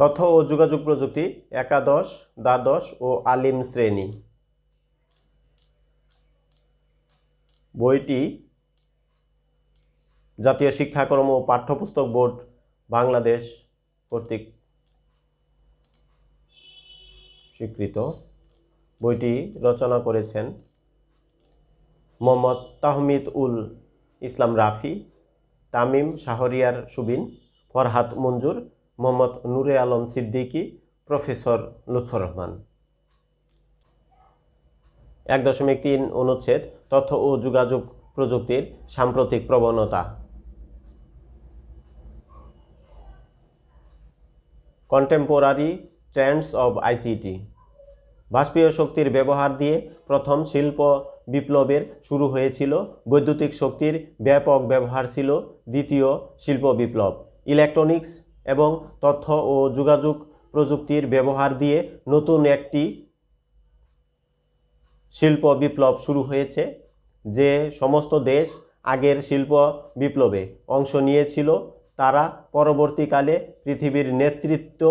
তথ্য ও যোগাযোগ প্রযুক্তি একাদশ, দ্বাদশ ও আলিম শ্রেণী। বইটি জাতীয় শিক্ষাক্রম ও পাঠ্যপুস্তক বোর্ড বাংলাদেশ কর্তৃক স্বীকৃত। বইটি রচনা করেছেন মোহাম্মদ তাহমিদ উল ইসলাম রাফি, তামিম শাহরিয়ার সুবিন, ফরহাদ মঞ্জুর, মোহাম্মদ নূরে আলম সিদ্দিকী, প্রফেসর লুৎফর রহমান। 1.3 অনুচ্ছেদ তথ্য ও যোগাযোগ প্রযুক্তির সাম্প্রতিক প্রবণতা। Contemporary trends of ICT. বাষ্পীয় শক্তির ব্যবহার দিয়ে প্রথম শিল্প বিপ্লবের শুরু হয়েছিল। বৈদ্যুতিক শক্তির ব্যাপক ব্যবহার ছিল দ্বিতীয় শিল্প বিপ্লব। ইলেকট্রনিক্স এবং তথ্য ও যোগাযোগ প্রযুক্তির ব্যবহার দিয়ে নতুন একটি শিল্প বিপ্লব শুরু হয়েছে। যে সমস্ত দেশ আগের শিল্প বিপ্লবে অংশ নিয়েছিল তারা পরবর্তীকালে পৃথিবীর নেতৃত্ব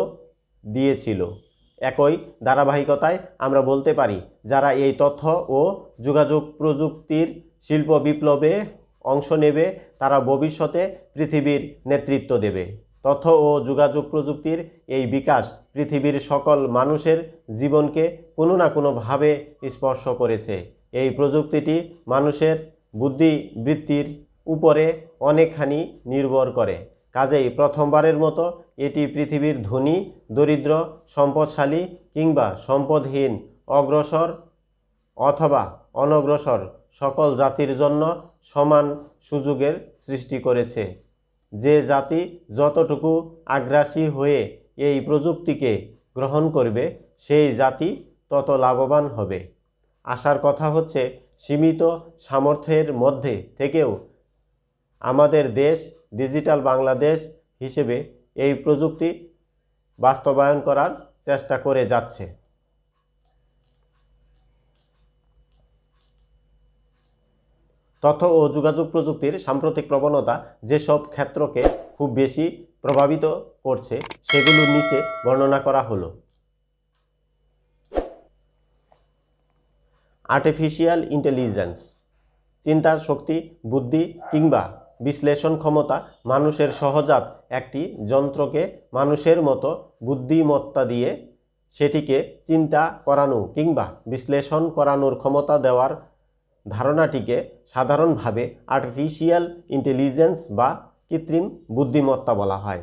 দিয়েছিল। একই ধারাবাহিকতায় আমরা বলতে পারি যারা এই তথ্য ও যোগাযোগ প্রযুক্তির শিল্প বিপ্লবে অংশ নেবে তারা ভবিষ্যতে পৃথিবীর নেতৃত্ব দেবে। তথ্য ও যোগাযোগ প্রযুক্তির এই বিকাশ পৃথিবীর সকল মানুষের জীবনকে কোনো না কোনোভাবে স্পর্শ করেছে। এই প্রযুক্তিটি মানুষের বুদ্ধিবৃত্তির উপরে অনেকখানি নির্ভর করে। কাজেই প্রথমবারের মতো এটি পৃথিবীর ধনী, দরিদ্র, সম্পদশালী কিংবা সম্পদহীন, অগ্রসর অথবা অনগ্রসর সকল জাতির জন্য সমান সুযোগের সৃষ্টি করেছে। যে জাতি যতটুকু আগ্রাসী হয়ে এই প্রযুক্তিকে গ্রহণ করবে সেই জাতি তত লাভবান হবে। আশার কথা হচ্ছে সীমিত সামর্থ্যের মধ্যে থেকেও আমাদের দেশ ডিজিটাল বাংলাদেশ হিসেবে এই প্রযুক্তি বাস্তবায়ন করার চেষ্টা করে যাচ্ছে। তথ্য ও যোগাযোগ প্রযুক্তির সাম্প্রতিক প্রবণতা যেসব ক্ষেত্রকে খুব বেশি প্রভাবিত করছে সেগুলোর নিচে বর্ণনা করা হলো। Artificial intelligence. চিন্তার শক্তি, বুদ্ধি কিংবা বিশ্লেষণ ক্ষমতা মানুষের সহজাত একটি যন্ত্রকে মানুষের মতো বুদ্ধিমত্তা দিয়ে সেটিকে চিন্তা করানো কিংবা বিশ্লেষণ করানোর ক্ষমতা দেওয়ার ধারণাটিকে সাধারণভাবে আর্টিফিশিয়াল ইন্টেলিজেন্স বা কৃত্রিম বুদ্ধিমত্তা বলা হয়।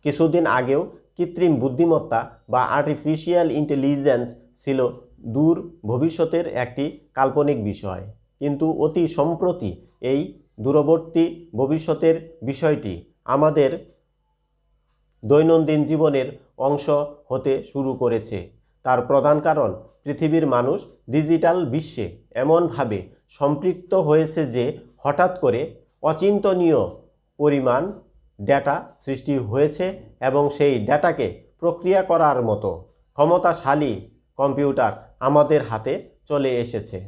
কিছুদিন আগেও কৃত্রিম বুদ্ধিমত্তা বা আর্টিফিশিয়াল ইন্টেলিজেন্স ছিল দূর ভবিষ্যতের একটি কাল্পনিক বিষয়, কিন্তু অতি সম্প্রতি এই দূরবর্তী ভবিষ্যতের বিষয়টি আমাদের দৈনন্দিন জীবনের অংশ হতে শুরু করেছে। তার প্রধান কারণ পৃথিবীর মানুষ ডিজিটাল বিশ্বে এমনভাবে সম্পৃক্ত হয়েছে যে হঠাৎ করে অচিন্তনীয় পরিমাণ ডেটা সৃষ্টি হয়েছে এবং সেই ডেটাকে প্রক্রিয়া করার মতো ক্ষমতাশালী কম্পিউটার আমাদের হাতে চলে এসেছে।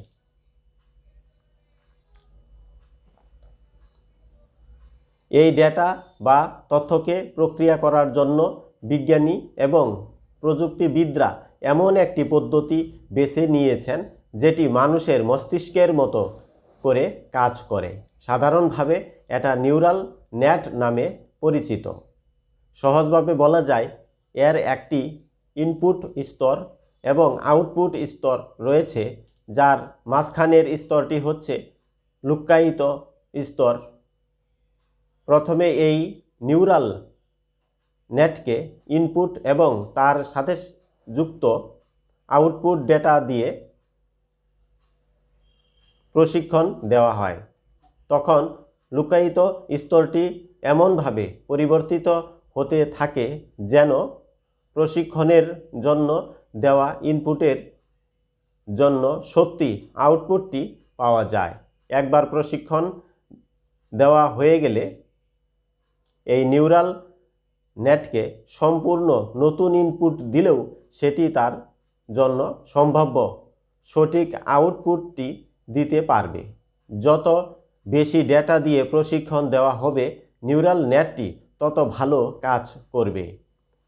এই ডেটা বা তথ্যকে প্রক্রিয়া করার জন্য বিজ্ঞানী এবং প্রযুক্তিবিদরা এমন একটি পদ্ধতি বেছে নিয়েছেন যেটি মানুষের মস্তিষ্কের মতো করে কাজ করে। সাধারণভাবে এটা নিউরাল নেট নামে পরিচিত। সহজভাবে বলা যায় এর একটি ইনপুট স্তর এবং আউটপুট স্তর রয়েছে, যার মাঝখানের স্তরটি হচ্ছে লুক্কায়িত স্তর। প্রথমে এই নিউরাল নেটকে ইনপুট এবং তার সাথে যুক্ত আউটপুট ডেটা দিয়ে প্রশিক্ষণ দেওয়া হয়। তখন লুক্কায়িত স্তরটি এমনভাবে পরিবর্তিত হতে থাকে যেন প্রশিক্ষণের জন্য দেওয়া ইনপুটের জন্য সত্যি আউটপুটটি পাওয়া যায়। একবার প্রশিক্ষণ দেওয়া হয়ে গেলে এই নিউরাল নেটকে সম্পূর্ণ নতুন ইনপুট দিলেও সেটি তার জন্য সম্ভাব্য সঠিক আউটপুটটি দিতে পারবে। যত বেশি ডেটা দিয়ে প্রশিক্ষণ দেওয়া হবে নিউরাল নেটটি তত ভালো কাজ করবে।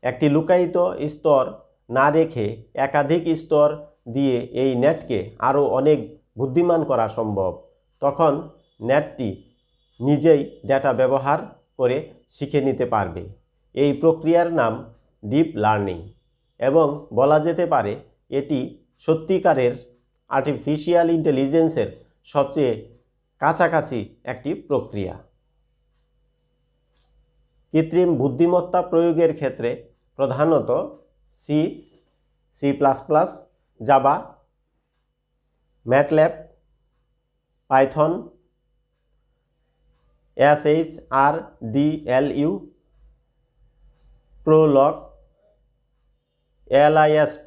একটি লুকায়িত স্তর না রেখে একাধিক স্তর দিয়ে এই নেটকে আরও অনেক বুদ্ধিমান করা সম্ভব। তখন নেটটি নিজেই ডেটা ব্যবহার করে শিখে নিতে পারবে। এই প্রক্রিয়ার নাম ডিপ লার্নিং এবং বলা যেতে পারে এটি সত্যিকারের আর্টিফিশিয়াল ইন্টেলিজেন্সের সবচেয়ে কাছাকাছি একটি প্রক্রিয়া। কৃত্রিম বুদ্ধিমত্তা প্রয়োগের ক্ষেত্রে প্রধানত সি, সি++, Java, MATLAB, Python, SHRDLU, Prolog, LISP,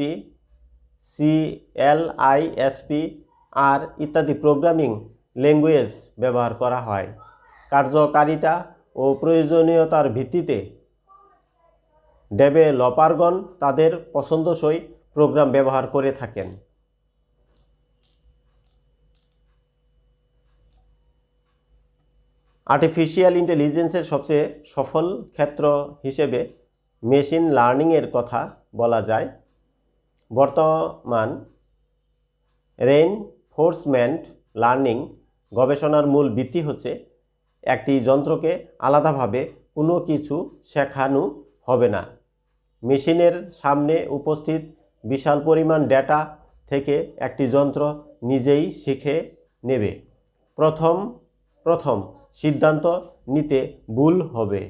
CLISP আর ইত্যাদি প্রোগ্রামিং ল্যাঙ্গুয়েজ ব্যবহার করা হয়। কার্যকারিতা ও প্রয়োজনীয়তার ভিত্তিতে ডেভেলপারগণ তাদের পছন্দসই প্রোগ্রাম ব্যবহার করে থাকেন। আর্টিফিশিয়াল ইন্টেলিজেন্সের সবচেয়ে সফল ক্ষেত্র হিসেবে মেশিন লার্নিংয়ের কথা বলা যায়। বর্তমান রেইনফোর্সমেন্ট লার্নিং গবেষণার মূল ভিত্তি হচ্ছে একটি যন্ত্রকে আলাদাভাবে কোনো কিছু শেখানো হবে না। মেশিনের সামনে উপস্থিত বিশাল পরিমাণ ডেটা থেকে একটি যন্ত্র নিজেই শিখে নেবে। প্রথম সিদ্ধান্ত নিতে ভুল হবে,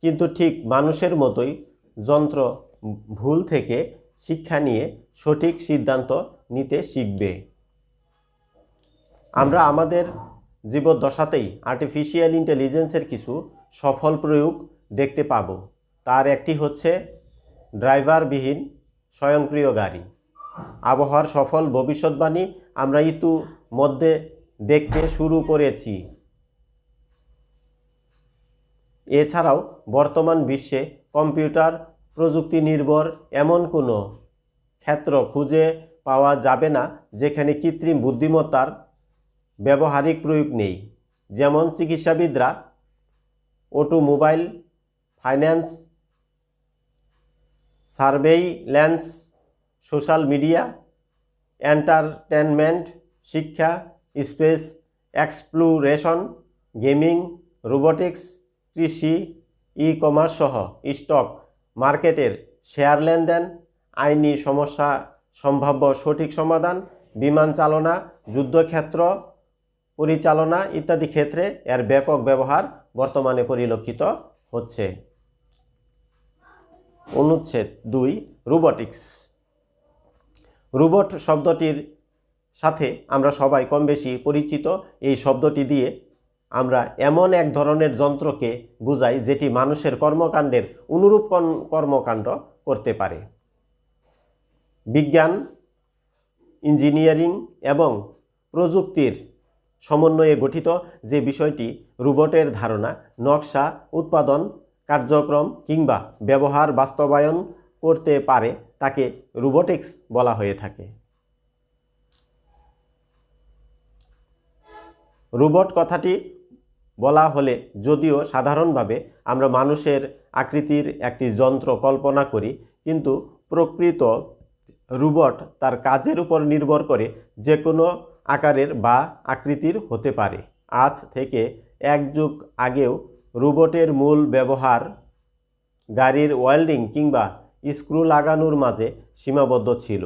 কিন্তু ঠিক মানুষের মতোই যন্ত্র ভুল থেকে শিক্ষা নিয়ে সঠিক সিদ্ধান্ত নিতে শিখবে। আমরা আমাদের জীবদ্দশাতেই আর্টিফিশিয়াল ইন্টেলিজেন্সের কিছু সফল প্রয়োগ দেখতে পাব। তার একটি হচ্ছে ড্রাইভারবিহীন স্বয়ংক্রিয় গাড়ি। আবহাওয়ার সফল ভবিষ্যৎবাণী আমরা ইতিমধ্যে দেখতে শুরু করেছি। এছাড়াও বর্তমান বিশ্বে কম্পিউটার প্রযুক্তি নির্ভর এমন কোনো ক্ষেত্র খুঁজে পাওয়া যাবে না যেখানে কৃত্রিম বুদ্ধিমত্তার ব্যবহারিক প্রয়োগ নেই। যেমন চিকিৎসাবিদরা, automobile, finance, surveillance, social media, entertainment, শিক্ষা, স্পেস এক্সপ্লোরেশন, গেমিং, রোবোটিক্স, কৃষি, ই-কমার্স সহ স্টক মার্কেটের শেয়ার লেনদেন, আইনি সমস্যা সম্ভাব্য সঠিক সমাধান, বিমান চালনা, যুদ্ধক্ষেত্র পরিচালনা ইত্যাদি ক্ষেত্রে এর ব্যাপক ব্যবহার বর্তমানে পরিলক্ষিত হচ্ছে। অনুচ্ছেদ 2, রোবোটিক্স। রোবট শব্দটির সাথে আমরা সবাই কম বেশি পরিচিত। এই শব্দটি দিয়ে আমরা এমন এক ধরনের যন্ত্রকে বোঝাই যেটি মানুষের কর্মকাণ্ডের অনুরূপ কর্মকাণ্ড করতে পারে। বিজ্ঞান, ইঞ্জিনিয়ারিং এবং প্রযুক্তির সমন্বয়ে গঠিত যে বিষয়টি রোবটের ধারণা, নকশা, উৎপাদন, কার্যক্রম কিংবা ব্যবহার বাস্তবায়ন করতে পারে তাকে রোবোটিক্স বলা হয়ে থাকে। রোবট কথাটি বলা হলে যদিও সাধারণভাবে আমরা মানুষের আকৃতির একটি যন্ত্র কল্পনা করি, কিন্তু প্রকৃত রোবট তার কাজের উপর নির্ভর করে যে কোনো আকারের বা আকৃতির হতে পারে। আজ থেকে এক যুগ আগেও রোবটের মূল ব্যবহার গাড়ির ওয়েল্ডিং কিংবা স্ক্রু লাগানোর মাঝে সীমাবদ্ধ ছিল।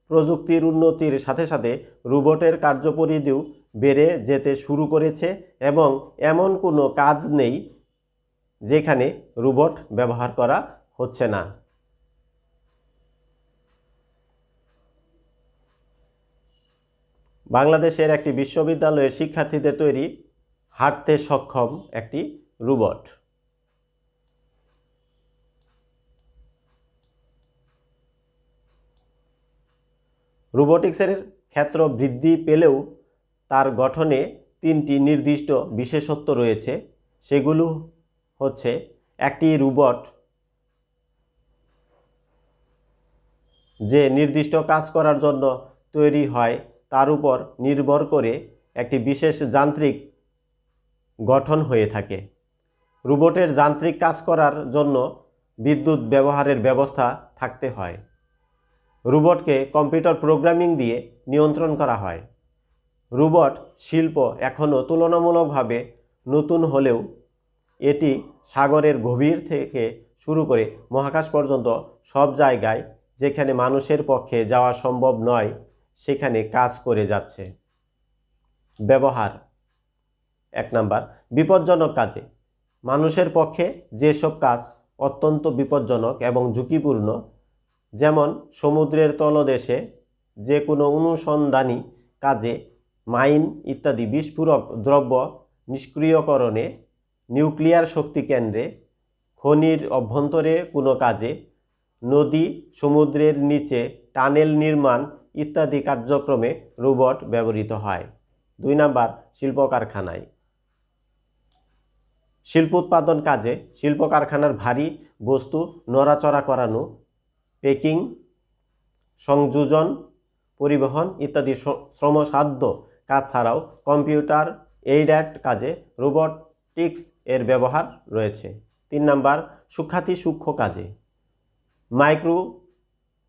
প্রযুক্তির উন্নতির সাথে সাথে রোবটের কার্যপরিধিও বেড়ে যেতে শুরু করেছে এবং এমন কোনো কাজ নেই যেখানে রোবট ব্যবহার করা হচ্ছে না। বাংলাদেশের একটি বিশ্ববিদ্যালয়ের শিক্ষার্থীদের তৈরি হাঁটতে সক্ষম একটি রোবট। রোবোটিক্সের ক্ষেত্র বৃদ্ধি পেলেও তার গঠনে 3টি নির্দিষ্ট বিশেষত্ব রয়েছে। সেগুলো হচ্ছে, একটি রোবট যে নির্দিষ্ট কাজ করার জন্য তৈরি হয় তার উপর নির্ভর করে একটি বিশেষ যান্ত্রিক গঠন হয়ে থাকে। রোবটের যান্ত্রিক কাজ করার জন্য বিদ্যুৎ ব্যবহারের ব্যবস্থা থাকতে হয়। রোবটকে কম্পিউটার প্রোগ্রামিং দিয়ে নিয়ন্ত্রণ করা হয়। রোবট শিল্প এখনও তুলনামূলকভাবে নতুন হলেও এটি সাগরের গভীর থেকে শুরু করে মহাকাশ পর্যন্ত সব জায়গায় যেখানে মানুষের পক্ষে যাওয়া সম্ভব নয় সেখানে কাজ করে যাচ্ছে। ব্যবহার: 1 নাম্বার, বিপজ্জনক কাজে। মানুষের পক্ষে যেসব কাজ অত্যন্ত বিপজ্জনক এবং ঝুঁকিপূর্ণ, যেমন সমুদ্রের তলদেশে যে কোনো অনুসন্ধানী কাজে, মাইন ইত্যাদি বিস্ফোরক দ্রব্য নিষ্ক্রিয়করণে, নিউক্লিয়ার শক্তি কেন্দ্রে, খনির অভ্যন্তরে কোনো কাজে, নদী সমুদ্রের নিচে টানেল নির্মাণ ইত্যাদি কার্যক্রমে রোবট ব্যবহৃত হয়। 2 নাম্বার, শিল্প কারখানায়। শিল্প উৎপাদন কাজে শিল্প কারখানার ভারী বস্তু নড়াচড়া করানো, প্যাকিং, সংযোজন, পরিবহন ইত্যাদি শ্রমসাধ্য কাজ ছাড়াও কম্পিউটার এইডেড কাজে রোবটিক্স এর ব্যবহার রয়েছে। 3 নাম্বার, সূক্ষ্মাতিসূক্ষ্ম কাজে। মাইক্রো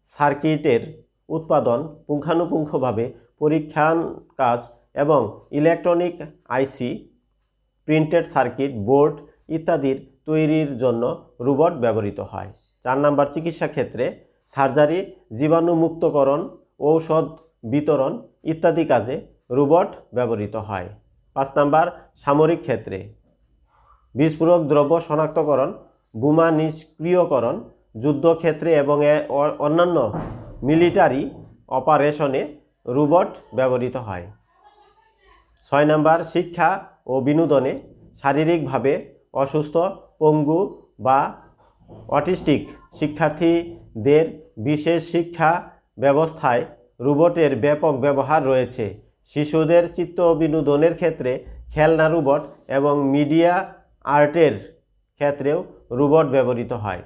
সার্কিটের উৎপাদন, পুঙ্খানুপুঙ্খভাবে পরীক্ষার কাজ এবং ইলেকট্রনিক আইসি, প্রিন্টেড সার্কিট বোর্ড ইত্যাদির তৈরির জন্য রোবট ব্যবহৃত হয়। 4 নাম্বার, চিকিৎসা ক্ষেত্রে সার্জারি, জীবাণুমুক্তকরণ, ঔষধ বিতরণ ইত্যাদি কাজে রোবট ব্যবহৃত হয়। 5 নাম্বার, সামরিক ক্ষেত্রে বিস্ফোরক দ্রব্য শনাক্তকরণ, বোমা নিষ্ক্রিয়করণ, যুদ্ধক্ষেত্রে এবং অন্যান্য মিলিটারি অপারেশনে রোবট ব্যবহৃত হয়। 6 নাম্বার, শিক্ষা ও বিনোদনে শারীরিকভাবে অসুস্থ, পঙ্গু বা অটিস্টিক শিক্ষার্থীদের বিশেষ শিক্ষা ব্যবস্থায় রোবটের ব্যাপক ব্যবহার রয়েছে। শিশুদের চিত্ত বিনোদনের ক্ষেত্রে খেলনা রোবট এবং মিডিয়া আর্টের ক্ষেত্রেও রোবট ব্যবহৃত হয়।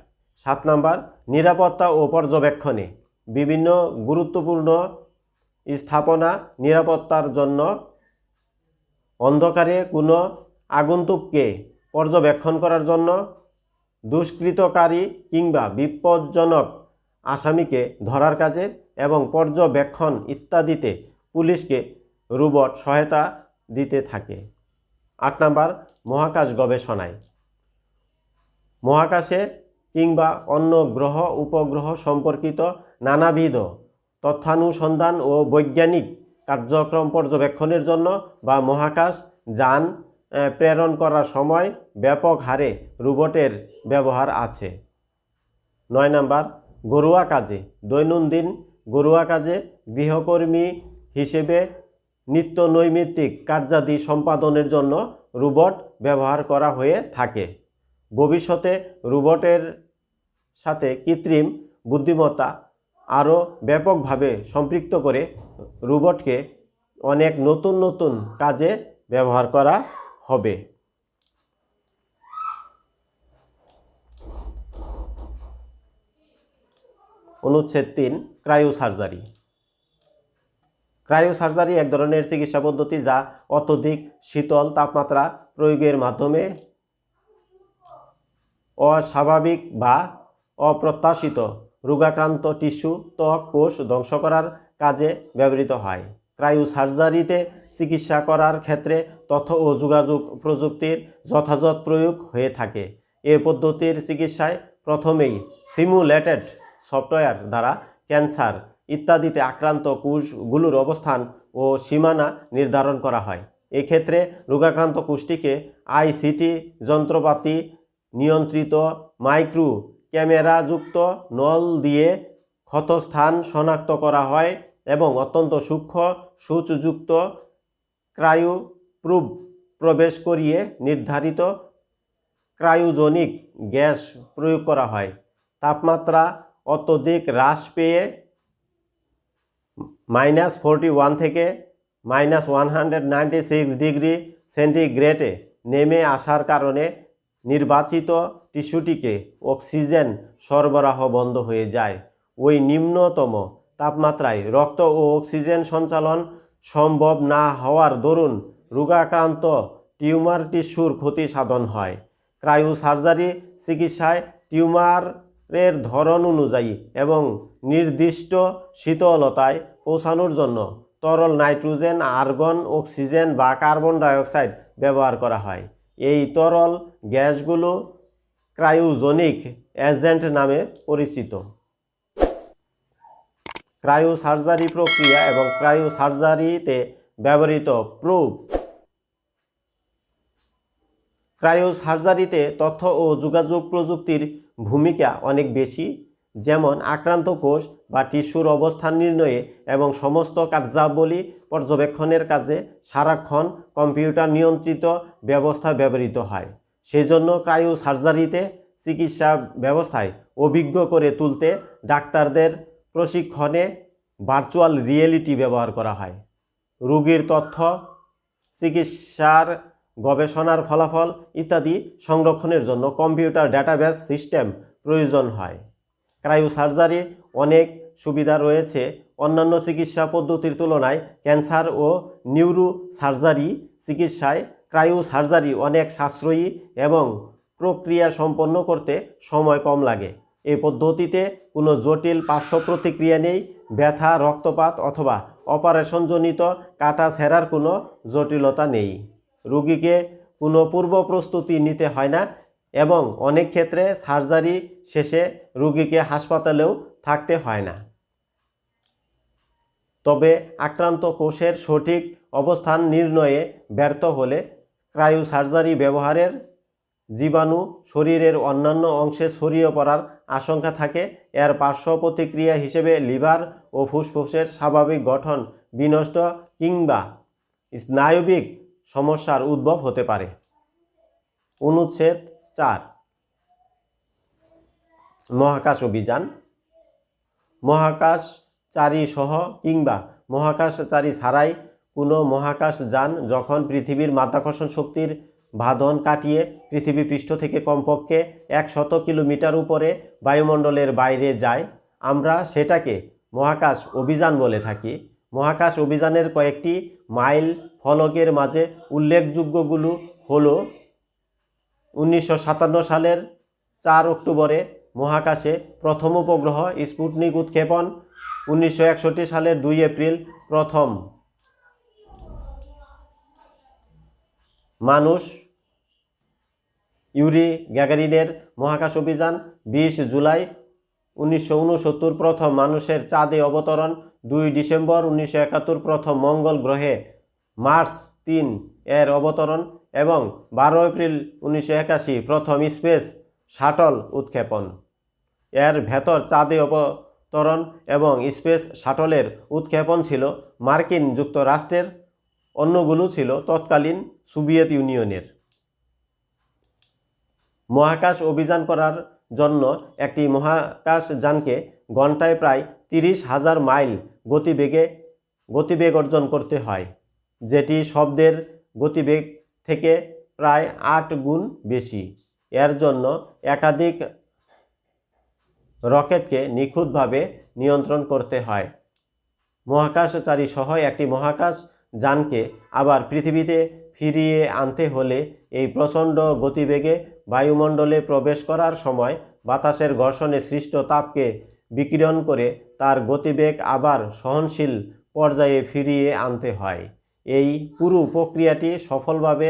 7 নাম্বার, নিরাপত্তা ও পর্যবেক্ষণে বিভিন্ন গুরুত্বপূর্ণ স্থাপনা নিরাপত্তার জন্য অন্ধকারে কোনো আগন্তুককে পর্যবেক্ষণ করার জন্য, দুষ্কৃতকারী কিংবা বিপজ্জনক আসামিকে ধরার কাজে এবং পর্যবেক্ষণ ইত্যাদিতে পুলিশকে রোবট সহায়তা দিতে থাকে। 8 নাম্বার, মহাকাশ গবেষণায় মহাকাশে কিংবা অন্য গ্রহ উপগ্রহ সম্পর্কিত নানাবিধ তথ্যানুসন্ধান ও বৈজ্ঞানিক কার্যক্রম পর্যবেক্ষণের জন্য বা মহাকাশ যান প্রেরণ করার সময় ব্যাপক হারে রোবটের ব্যবহার আছে। 9 নাম্বার, ঘরোয়া কাজে দৈনন্দিন ঘরোয়া কাজে গৃহকর্মী হিসেবে নিত্য নৈমিত্তিক কার্যাদি সম্পাদনের জন্য রোবট ব্যবহার করা হয়ে থাকে। ভবিষ্যতে রোবটের সাথে কৃত্রিম বুদ্ধিমত্তা আরও ব্যাপকভাবে সম্পৃক্ত করে রোবটকে অনেক নতুন নতুন কাজে ব্যবহার করা হবে। অনুচ্ছেদ 3, ক্রায়োসার্জারি। ক্রায়োসার্জারি এক ধরনের চিকিৎসা পদ্ধতি যা অত্যধিক শীতল তাপমাত্রা প্রয়োগের মাধ্যমে অস্বাভাবিক বা অপ্রত্যাশিত রোগাক্রান্ত টিস্যু, ত্বক, কোষ ধ্বংস করার কাজে ব্যবহৃত হয়। ক্রায়োসার্জারিতে চিকিৎসা করার ক্ষেত্রে তথ্য ও যোগাযোগ প্রযুক্তির যথাযথ প্রয়োগ হয়ে থাকে। এ পদ্ধতির চিকিৎসায় প্রথমেই সিমুলেটেড সফটওয়্যার দ্বারা ক্যান্সার ইত্যাদিতে আক্রান্ত কোষগুলোর অবস্থান ও সীমানা নির্ধারণ করা হয়। এক্ষেত্রে রোগাক্রান্ত কোষটিকে আইসিটি যন্ত্রপাতি নিয়ন্ত্রিত মাইক্রো ক্যামেরাযুক্ত নল দিয়ে ক্ষতস্থান শনাক্ত করা হয় এবং অত্যন্ত সূক্ষ্ম সূচযুক্ত ক্রায়োপ্রুব প্রবেশ করিয়ে নির্ধারিত ক্রায়োজনিক গ্যাস প্রয়োগ করা হয়। তাপমাত্রা অত্যধিক হ্রাস পেয়ে -41 থেকে -196 ডিগ্রি সেন্টিগ্রেডে নেমে আসার কারণে নির্বাচিত টিস্যুটিকে অক্সিজেন সরবরাহ বন্ধ হয়ে যায়। ওই নিম্নতম তাপমাত্রায় রক্ত ও অক্সিজেন সঞ্চালন সম্ভব না হওয়ার দরুন রোগাক্রান্ত টিউমার টিস্যুর ক্ষতি সাধন হয়। ক্রায়োসার্জারি চিকিৎসায় টিউমারের ধরন অনুযায়ী এবং নির্দিষ্ট শীতলতায় পৌঁছানোর জন্য তরল নাইট্রোজেন, আর্গন, অক্সিজেন বা কার্বন ডাইঅক্সাইড ব্যবহার করা হয়। এই তরল গ্যাসগুলো ক্রায়োজেনিক এজেন্ট নামে পরিচিত। ক্রায়োসার্জারি প্রক্রিয়া এবং ক্রায়োসার্জারিতে ব্যবহৃত প্রুফ। ক্রায়োসার্জারিতে তথ্য ও যোগাযোগ প্রযুক্তির ভূমিকা অনেক বেশি, যেমন আক্রান্ত কোষ বা টিস্যুর অবস্থান নির্ণয়ে এবং সমস্ত কার্যাবলী পর্যবেক্ষণের কাজে সারাক্ষণ কম্পিউটার নিয়ন্ত্রিত ব্যবস্থা ব্যবহৃত হয়। সেজন্য ক্রায়োসার্জারিতে চিকিৎসা ব্যবস্থায় অভিজ্ঞ করে তুলতে ডাক্তারদের প্রশিক্ষণে ভার্চুয়াল রিয়েলিটি ব্যবহার করা হয়। রোগীর তথ্য, চিকিৎসার গবেষণার ফলাফল ইত্যাদি সংরক্ষণের জন্য কম্পিউটার ডাটাবেস সিস্টেম প্রয়োজন হয়। ক্রায়োসার্জারি অনেক সুবিধা রয়েছে। অন্যান্য চিকিৎসা পদ্ধতির তুলনায় ক্যান্সার ও নিউরো সার্জারি চিকিৎসায় ক্রায়োসার্জারি অনেক সাশ্রয়ী এবং প্রক্রিয়া সম্পন্ন করতে সময় কম লাগে। এই পদ্ধতিতে কোনো জটিল পার্শ্ব প্রতিক্রিয়া নেই, ব্যথা, রক্তপাত অথবা অপারেশনজনিত কাটা ছেঁড়ার কোনো জটিলতা নেই। রোগীকে কোনো পূর্ব প্রস্তুতি নিতে হয় না এবং অনেক ক্ষেত্রে সার্জারি শেষে রোগীকে হাসপাতালেও থাকতে হয় না। তবে আক্রান্ত কোষের সঠিক অবস্থান নির্ণয়ে ব্যর্থ হলে ক্রায়োসার্জারি ব্যবহারের জীবাণু শরীরের অন্যান্য অংশে ছড়িয়ে পড়ার আশঙ্কা থাকে। এর পার্শ্ব প্রতিক্রিয়া হিসেবে লিভার ও ফুসফুসের স্বাভাবিক গঠন বিনষ্ট কিংবা স্নায়বিক সমস্যার উদ্ভব হতে পারে। অনুচ্ছেদ 4, মহাকাশ অভিযান। মহাকাশচারী সহ কিংবা মহাকাশচারী ছাড়াই কোনো মহাকাশযান যখন পৃথিবীর মাধ্যাকর্ষণ শক্তির বাঁধন কাটিয়ে পৃথিবী পৃষ্ঠ থেকে কমপক্ষে 100 কিলোমিটার উপরে বায়ুমণ্ডলের বাইরে যায়, আমরা সেটাকে মহাকাশ অভিযান বলে থাকি। মহাকাশ অভিযানের কয়েকটি মাইল ফলকের মাঝে উল্লেখযোগ্যগুলো হলো 1957 সালের 4 অক্টোবরে মহাকাশে প্রথম উপগ্রহ স্পুটনিক উৎক্ষেপণ, 1961 সালের 2 এপ্রিল প্রথম মানুষ ইউরি গ্যাগারিনের মহাকাশ অভিযান, 20 জুলাই 1969 প্রথম মানুষের চাঁদে অবতরণ, 2 ডিসেম্বর 1971 প্রথম মঙ্গল গ্রহে মার্স 3 এর অবতরণ এবং 12 এপ্রিল 1981 প্রথম স্পেস শাটল উৎক্ষেপণ। এর ভেতর চাঁদে অবতরণ এবং স্পেস শাটলের উৎক্ষেপণ ছিল মার্কিন যুক্তরাষ্ট্রের, অন্যগুলো ছিল তৎকালীন সোভিয়েত ইউনিয়নের। মহাকাশ অভিযান করার জন্য একটি মহাকাশযানকে ঘন্টায় প্রায় 30,000 মাইল গতিবেগ অর্জন করতে হয়, যেটি শব্দের গতিবেগ থেকে প্রায় 8 গুণ বেশি। এর জন্য একাধিক রকেটকে নিখুঁতভাবে নিয়ন্ত্রণ করতে হয়। মহাকাশচারী সহ একটি মহাকাশযানকে আবার পৃথিবীতে ফিরিয়ে আনতে হলে এই প্রচণ্ড গতিবেগে বায়ুমণ্ডলে প্রবেশ করার সময় বাতাসের ঘর্ষণে সৃষ্ট তাপকে বিকিরণ করে তার গতিবেগ আবার সহনশীল পর্যায়ে ফিরিয়ে আনতে হয়। এই পুরো প্রক্রিয়াটি সফলভাবে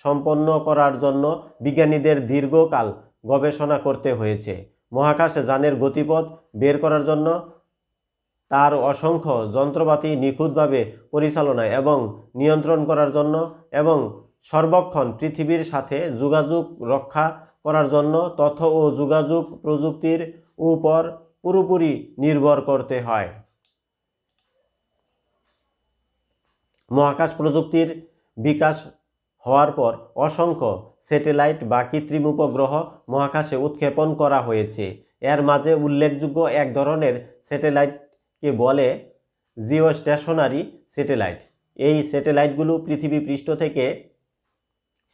সম্পন্ন করার জন্য বিজ্ঞানীদের দীর্ঘকাল গবেষণা করতে হয়েছে। মহাকাশযানের গতিপথ বের করার জন্য তার অসংখ্য যন্ত্রপাতি নিখুঁতভাবে পরিচালনা এবং নিয়ন্ত্রণ করার জন্য এবং সর্বক্ষণ পৃথিবীর সাথে যোগাযোগ রক্ষা করার জন্য তথ্য ও যোগাযোগ প্রযুক্তির উপর পুরোপুরি নির্ভর করতে হয়। মহাকাশ প্রযুক্তির বিকাশ হওয়ার পর অসংখ্য স্যাটেলাইট বা কৃত্রিম উপগ্রহ মহাকাশে উৎক্ষেপণ করা হয়েছে। এর মাঝে উল্লেখযোগ্য এক ধরনের স্যাটেলাইটকে বলে জিওস্টেশনারি স্যাটেলাইট। এই স্যাটেলাইটগুলো পৃথিবী পৃষ্ঠ থেকে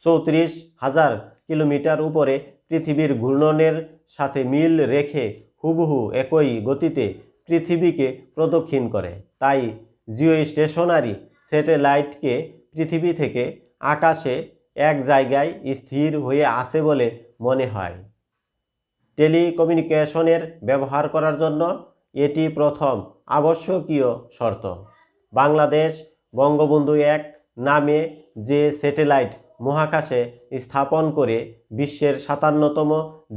34,000 কিলোমিটার উপরে পৃথিবীর ঘূর্ণনের সাথে মিল রেখে হুবহু একই গতিতে পৃথিবীকে প্রদক্ষিণ করে। তাই জিওস্টেশনারি স্যাটেলাইটকে পৃথিবী থেকে আকাশে এক জায়গায় স্থির হয়ে আছে বলে মনে হয়। টেলিকমিউনিকেশনের ব্যবহার করার জন্য এটি প্রথম আবশ্যকীয় শর্ত। বাংলাদেশ বঙ্গবন্ধু 1 নামে যে স্যাটেলাইট মহাকাশে স্থাপন করে বিশ্বের 57তম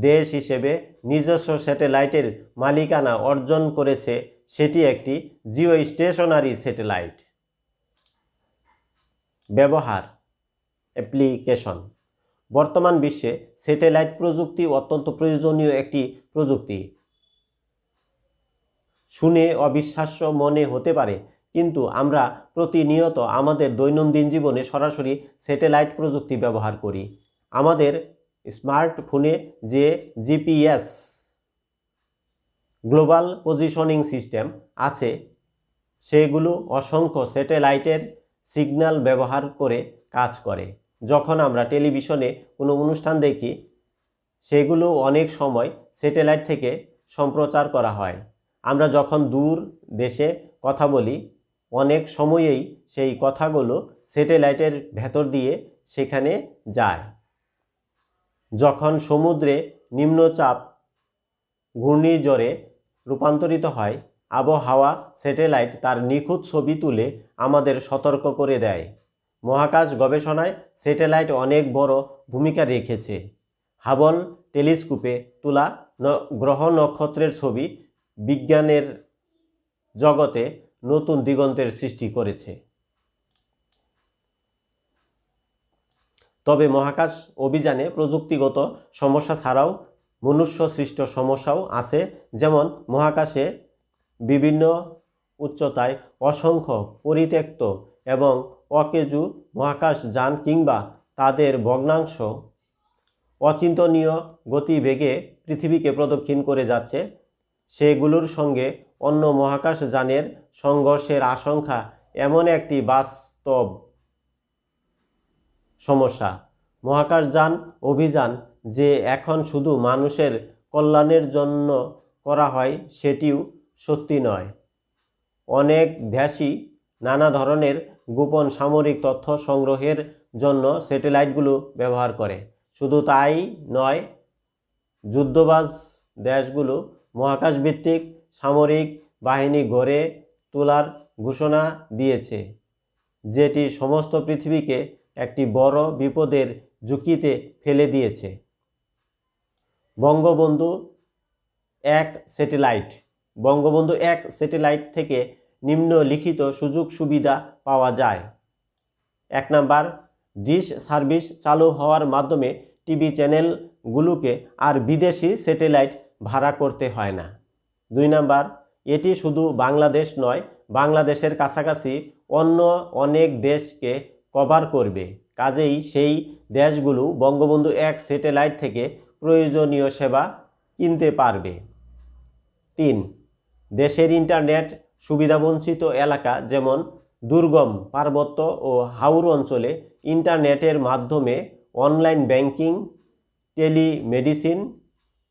দেশ হিসেবে নিজস্ব স্যাটেলাইটের মালিকানা অর্জন করেছে, সেটি একটি জিও স্টেশনারি স্যাটেলাইট। ব্যবহার, অ্যাপ্লিকেশন। বর্তমান বিশ্বে স্যাটেলাইট প্রযুক্তি অত্যন্ত প্রয়োজনীয় একটি প্রযুক্তি। শুনে অবিশ্বাস্য মনে হতে পারে, কিন্তু আমরা প্রতিনিয়ত আমাদের দৈনন্দিন জীবনে সরাসরি স্যাটেলাইট প্রযুক্তি ব্যবহার করি। আমাদের স্মার্টফোনে যে জিপিএস গ্লোবাল পজিশনিং সিস্টেম আছে, সেগুলো অসংখ্য স্যাটেলাইটের সিগন্যাল ব্যবহার করে কাজ করে। যখন আমরা টেলিভিশনে কোনো অনুষ্ঠান দেখি, সেগুলো অনেক সময় স্যাটেলাইট থেকে সম্প্রচার করা হয়। আমরা যখন দূর দেশে কথা বলি, অনেক সময়েই সেই কথাগুলো স্যাটেলাইটের ভেতর দিয়ে সেখানে যায়। যখন সমুদ্রে নিম্নচাপ ঘূর্ণিঝড়ে রূপান্তরিত হয়, আবহাওয়া স্যাটেলাইট তার নিখুঁত ছবি তুলে আমাদের সতর্ক করে দেয়। মহাকাশ গবেষণায় স্যাটেলাইট অনেক বড় ভূমিকা রেখেছে। হাবল টেলিস্কোপে তোলা গ্রহ নক্ষত্রের ছবি বিজ্ঞানের জগতে নতুন দিগন্তের সৃষ্টি করেছে। তবে মহাকাশ অভিযানে প্রযুক্তিগত সমস্যা ছাড়াও মনুষ্য সৃষ্ট সমস্যাও আছে। যেমন মহাকাশে বিভিন্ন উচ্চতায় অসংখ্য পরিত্যক্ত এবং অকেজু মহাকাশ যান কিংবা তাদের ভগ্নাংশ অচিন্তনীয় গতিবেগে পৃথিবীকে প্রদক্ষিণ করে যাচ্ছে। সেগুলোর সঙ্গে অন্য মহাকাশ যানের সংঘর্ষের আশঙ্কা এমন একটি বাস্তব সমস্যা। মহাকাশযান অভিযান যে এখন শুধু মানুষের কল্যাণের জন্য করা হয়, সেটিও সত্যি নয়। অনেক দেশই নানা ধরনের গোপন সামরিক তথ্য সংগ্রহের জন্য স্যাটেলাইটগুলো ব্যবহার করে। শুধু তাই নয়, যুদ্ধবাজ দেশগুলো মহাকাশভিত্তিক সামরিক বাহিনী গড়ে তোলার ঘোষণা দিয়েছে, যেটি সমস্ত পৃথিবীকে একটি বড় বিপদের ঝুঁকিতে ফেলে দিয়েছে। বঙ্গবন্ধু 1 স্যাটেলাইট। বঙ্গবন্ধু 1 স্যাটেলাইট থেকে নিম্নলিখিত সুযোগ সুবিধা পাওয়া যায়। 1 নাম্বার, ডিশ সার্ভিস চালু হওয়ার মাধ্যমে টিভি চ্যানেলগুলোকে আর বিদেশি স্যাটেলাইট ভাড়া করতে হয় না। 2 নাম্বার, এটি শুধু বাংলাদেশ নয়, বাংলাদেশের কাছাকাছি অন্য অনেক দেশকে কভার করবে। কাজেই সেই দেশগুলো বঙ্গবন্ধু 1 স্যাটেলাইট থেকে প্রয়োজনীয় সেবা কিনতে পারবে। 3, দেশের ইন্টারনেট সুবিধাবঞ্চিত এলাকা যেমন দুর্গম পার্বত্য ও হাওর অঞ্চলে ইন্টারনেটের মাধ্যমে অনলাইন ব্যাংকিং, টেলিমেডিসিন,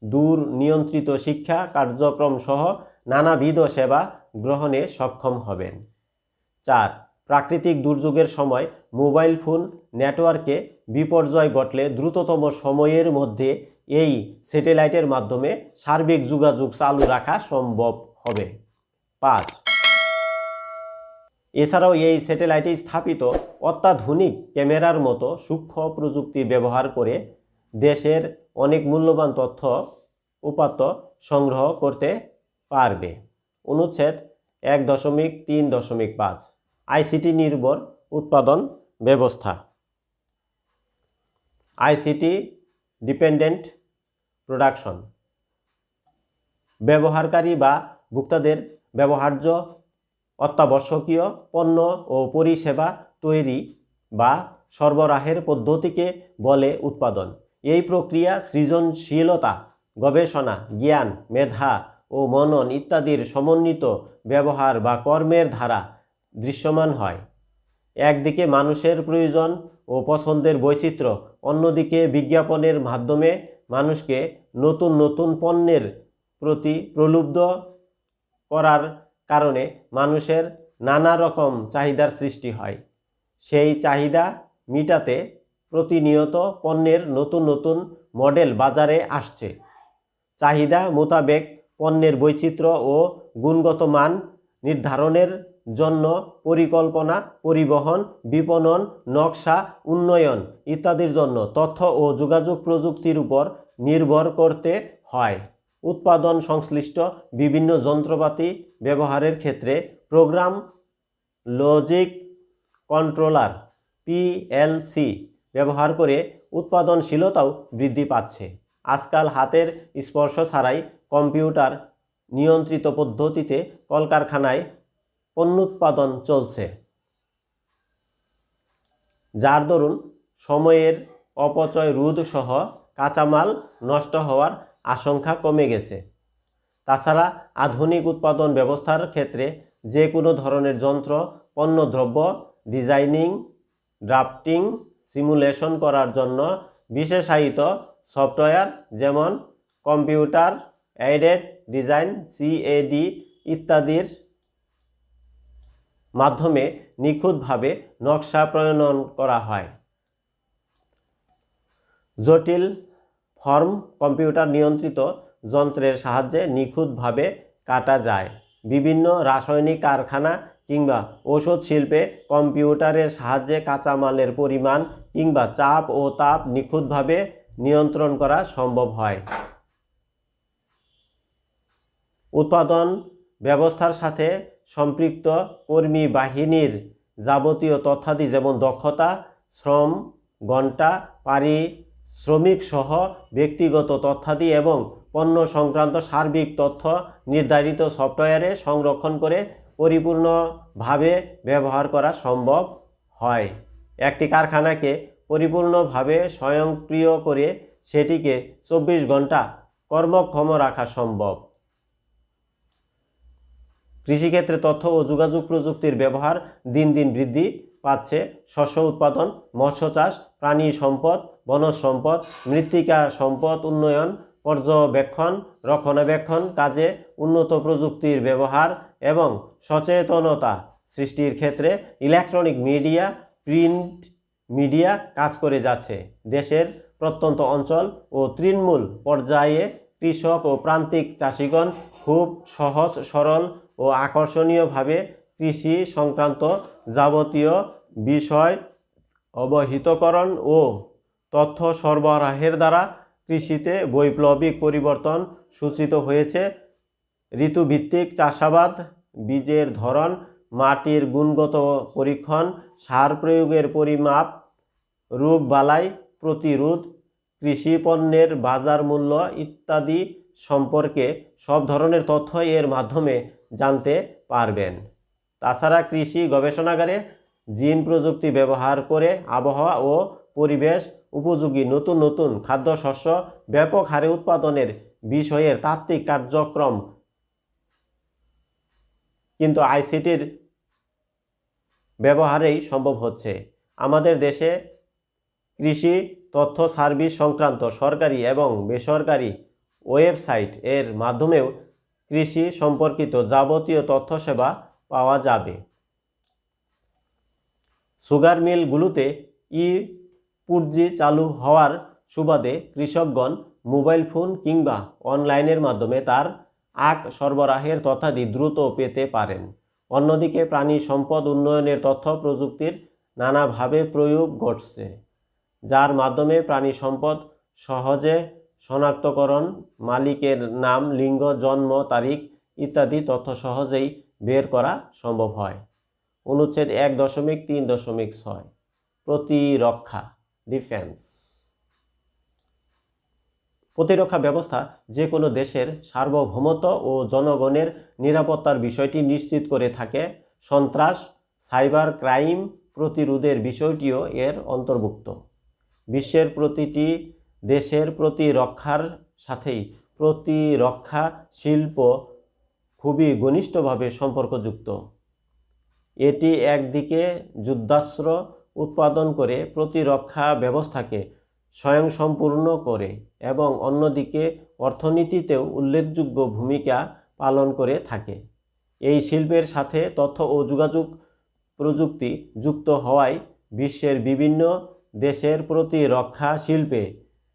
দূর নিয়ন্ত্রিত শিক্ষা কার্যক্রম সহ নানাবিধ সেবা গ্রহণে সক্ষম হবেন। 4, প্রাকৃতিক দুর্যোগের সময় মোবাইল ফোন নেটওয়ার্কে বিপর্যয় ঘটলে দ্রুততম সময়ের মধ্যে এই স্যাটেলাইটের মাধ্যমে সার্বিক যোগাযোগ চালু রাখা সম্ভব হবে। 5, এছাড়াও এই স্যাটেলাইটে স্থাপিত অত্যাধুনিক ক্যামেরার মতো সূক্ষ্ম প্রযুক্তি ব্যবহার করে দেশের অনেক মূল্যবান তথ্য উপাত্ত সংগ্রহ করতে পারবে। অনুচ্ছেদ 1.3.5 আইসিটি নির্ভর উৎপাদন ব্যবস্থা। ICT dependent production. ব্যবহারকারী বা ভোক্তাদের ব্যবহার্য অত্যাবশ্যকীয় পণ্য ও পরিষেবা তৈরি বা সরবরাহের পদ্ধতিকে বলে উৎপাদন। এই প্রক্রিয়া সৃজনশীলতা, গবেষণা, জ্ঞান, মেধা ও মনন ইত্যাদির সমন্বিত ব্যবহার বা কর্মের দ্বারা দৃশ্যমান হয়। একদিকে মানুষের প্রয়োজন ও পছন্দের বৈচিত্র্য, অন্যদিকে বিজ্ঞাপনের মাধ্যমে মানুষকে নতুন নতুন পণ্যের প্রতি প্রলুব্ধ করার কারণে মানুষের নানা রকম চাহিদার সৃষ্টি হয়। সেই চাহিদা মিটাতে প্রতিনিয়ত পণ্যের নতুন নতুন মডেল বাজারে আসছে। চাহিদা মোতাবেক পণ্যের বৈচিত্র্য ও গুণগত মান নির্ধারণের জন্য পরিকল্পনা, পরিবহন, বিপণন, নকশা উন্নয়ন ইত্যাদির জন্য তথ্য ও যোগাযোগ প্রযুক্তির উপর নির্ভর করতে হয়। উৎপাদন সংশ্লিষ্ট বিভিন্ন যন্ত্রপাতি ব্যবহারের ক্ষেত্রে প্রোগ্রাম লজিক কন্ট্রোলার PLC ব্যবহার করে উৎপাদনশীলতাও বৃদ্ধি পাচ্ছে। আজকাল হাতের স্পর্শ ছাড়াই কম্পিউটার নিয়ন্ত্রিত পদ্ধতিতে কলকারখানায় পণ্যোৎপাদন চলছে, যার দরুন সময়ের অপচয় রোধ সহ কাঁচামাল নষ্ট হওয়ার আশঙ্কা কমে গেছে। তাছাড়া আধুনিক উৎপাদন ব্যবস্থার ক্ষেত্রে যে কোনো ধরনের যন্ত্র পণ্যদ্রব্য ডিজাইনিং, ড্রাফটিং, সিমুলেশন করার জন্য বিশেষায়িত সফটওয়্যার যেমন কম্পিউটার এইডেড ডিজাইন CAD ইত্যাদির মাধ্যমে নিখুঁতভাবে নকশা প্রণয়ন করা হয়। জটিল ফর্ম কম্পিউটার নিয়ন্ত্রিত যন্ত্রের সাহায্যে নিখুঁতভাবে কাটা যায়। বিভিন্ন রাসায়নিক কারখানা কিংবা ওষুধ শিল্পে কম্পিউটারের সাহায্যে কাঁচামালের পরিমাণ কিংবা চাপ ও তাপ নিখুঁতভাবে নিয়ন্ত্রণ করা সম্ভব হয়। উৎপাদন ব্যবস্থার সাথে সম্পৃক্ত কর্মী বাহিনীর যাবতীয় তথ্যাদি যেমন দক্ষতা, শ্রম, ঘন্টা, পারিশ্রমিক সহ ব্যক্তিগত তথ্যাদি এবং পণ্য সংক্রান্ত সার্বিক তথ্য নির্ধারিত সফটওয়্যারে সংরক্ষণ করে পরিপূর্ণভাবে ব্যবহার করা সম্ভব হয়। একটি কারখানাকে পরিপূর্ণভাবে স্বয়ংক্রিয় করে সেটিকে 24 ঘন্টা কর্মক্ষম রাখা সম্ভব। কৃষিক্ষেত্রে তথ্য ও যোগাযোগ প্রযুক্তির ব্যবহার দিন দিন বৃদ্ধি পাচ্ছে। শস্য উৎপাদন, মৎস্য চাষ, প্রাণী সম্পদ, বনজ সম্পদ, মৃত্তিকা সম্পদ উন্নয়ন, পর্যবেক্ষণ, রক্ষণাবেক্ষণ কাজে উন্নত প্রযুক্তির ব্যবহার এবং সচেতনতা সৃষ্টির ক্ষেত্রে ইলেকট্রনিক মিডিয়া, প্রিন্ট মিডিয়া কাজ করে যাচ্ছে। দেশের প্রত্যন্ত অঞ্চল ও তৃণমূল পর্যায়ে কৃষক ও প্রান্তিক চাষিগণ খুব সহজ সরল ও আকর্ষণীয়ভাবে কৃষি সংক্রান্ত যাবতীয় বিষয় অবহিতকরণ ও তথ্য সরবরাহের দ্বারা কৃষিতে বৈপ্লবিক পরিবর্তন সূচিত হয়েছে। ঋতুভিত্তিক চাষাবাদ, বীজের ধরন, মাটির গুণগত পরীক্ষণ, সার প্রয়োগের পরিমাপ, রোগবালাই প্রতিরোধ, কৃষি পণ্যের বাজার মূল্য ইত্যাদি সম্পর্কে সব ধরনের তথ্য এর মাধ্যমে জানতে পারবেন। তাছাড়া কৃষি গবেষণাগারে জিন প্রযুক্তি ব্যবহার করে আবহাওয়া ও পরিবেশ উপযোগী নতুন নতুন খাদ্যশস্য ব্যাপক হারে উৎপাদনের বিষয়ের তাত্ত্বিক কার্যক্রম কিন্তু ICTর ব্যবহারেই সম্ভব হচ্ছে। আমাদের দেশে কৃষি তথ্য সার্ভিস সংক্রান্ত সরকারি এবং বেসরকারি ওয়েবসাইট এর মাধ্যমেও কৃষি সম্পর্কিত যাবতীয় তথ্য সেবা পাওয়া যাবে। সুগার মিলগুলোতে পুঁজি চালু হওয়ার সুবাদে কৃষকগণ মোবাইল ফোন কিংবা অনলাইনের মাধ্যমে তার আখ সরবরাহের তথ্যাদি দ্রুত পেতে পারেন। অন্যদিকে প্রাণী সম্পদ উন্নয়নের তথ্য প্রযুক্তির নানাভাবে প্রয়োগ ঘটছে, যার মাধ্যমে প্রাণী সম্পদ সহজে শনাক্তকরণ, মালিকের নাম, লিঙ্গ, জন্ম তারিখ ইত্যাদি তথ্য সহজেই বের করা সম্ভব হয়। অনুচ্ছেদ 1.3.6 প্রতিরক্ষা, ডিফেন্স। প্রতিরক্ষা ব্যবস্থা যে কোনো দেশের সার্বভৌমত্ব ও জনগণের নিরাপত্তার বিষয়টি নিশ্চিত করে থাকে। সন্ত্রাস, সাইবার ক্রাইম প্রতিরোধের বিষয়টিও এর অন্তর্ভুক্ত। বিশ্বের প্রতিটি দেশের প্রতিরক্ষার সাথেই প্রতিরক্ষা শিল্প খুবই ঘনিষ্ঠভাবে সম্পর্কযুক্ত। এটি একদিকে যুদ্ধাস্ত্র উৎপাদন করে প্রতিরক্ষা ব্যবস্থাকে স্বয়ংসম্পূর্ণ করে এবং অন্যদিকে অর্থনীতিতেও উল্লেখযোগ্য ভূমিকা পালন করে থাকে। এই শিল্পের সাথে তথ্য ও যোগাযোগ প্রযুক্তি যুক্ত হওয়ায় বিশ্বের বিভিন্ন দেশের প্রতিরক্ষা শিল্পে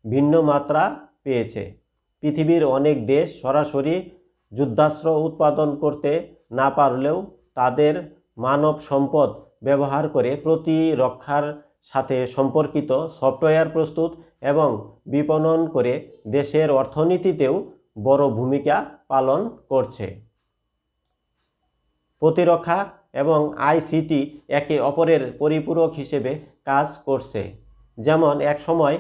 ভিন্ন মাত্রা পেয়েছে। পৃথিবীর অনেক দেশ সরাসরি যুদ্ধাস্ত্র উৎপাদন করতে না পারলেও তাদের মানব সম্পদ ব্যবহার করে প্রতিরক্ষার সাথে সম্পর্কিত সফটওয়্যার প্রস্তুত এবং বিপণন করে দেশের অর্থনীতিতেও বড় ভূমিকা পালন করছে। প্রতিরক্ষা এবং আইসিটি একে অপরের পরিপূরক হিসেবে কাজ করছে। যেমন একসময়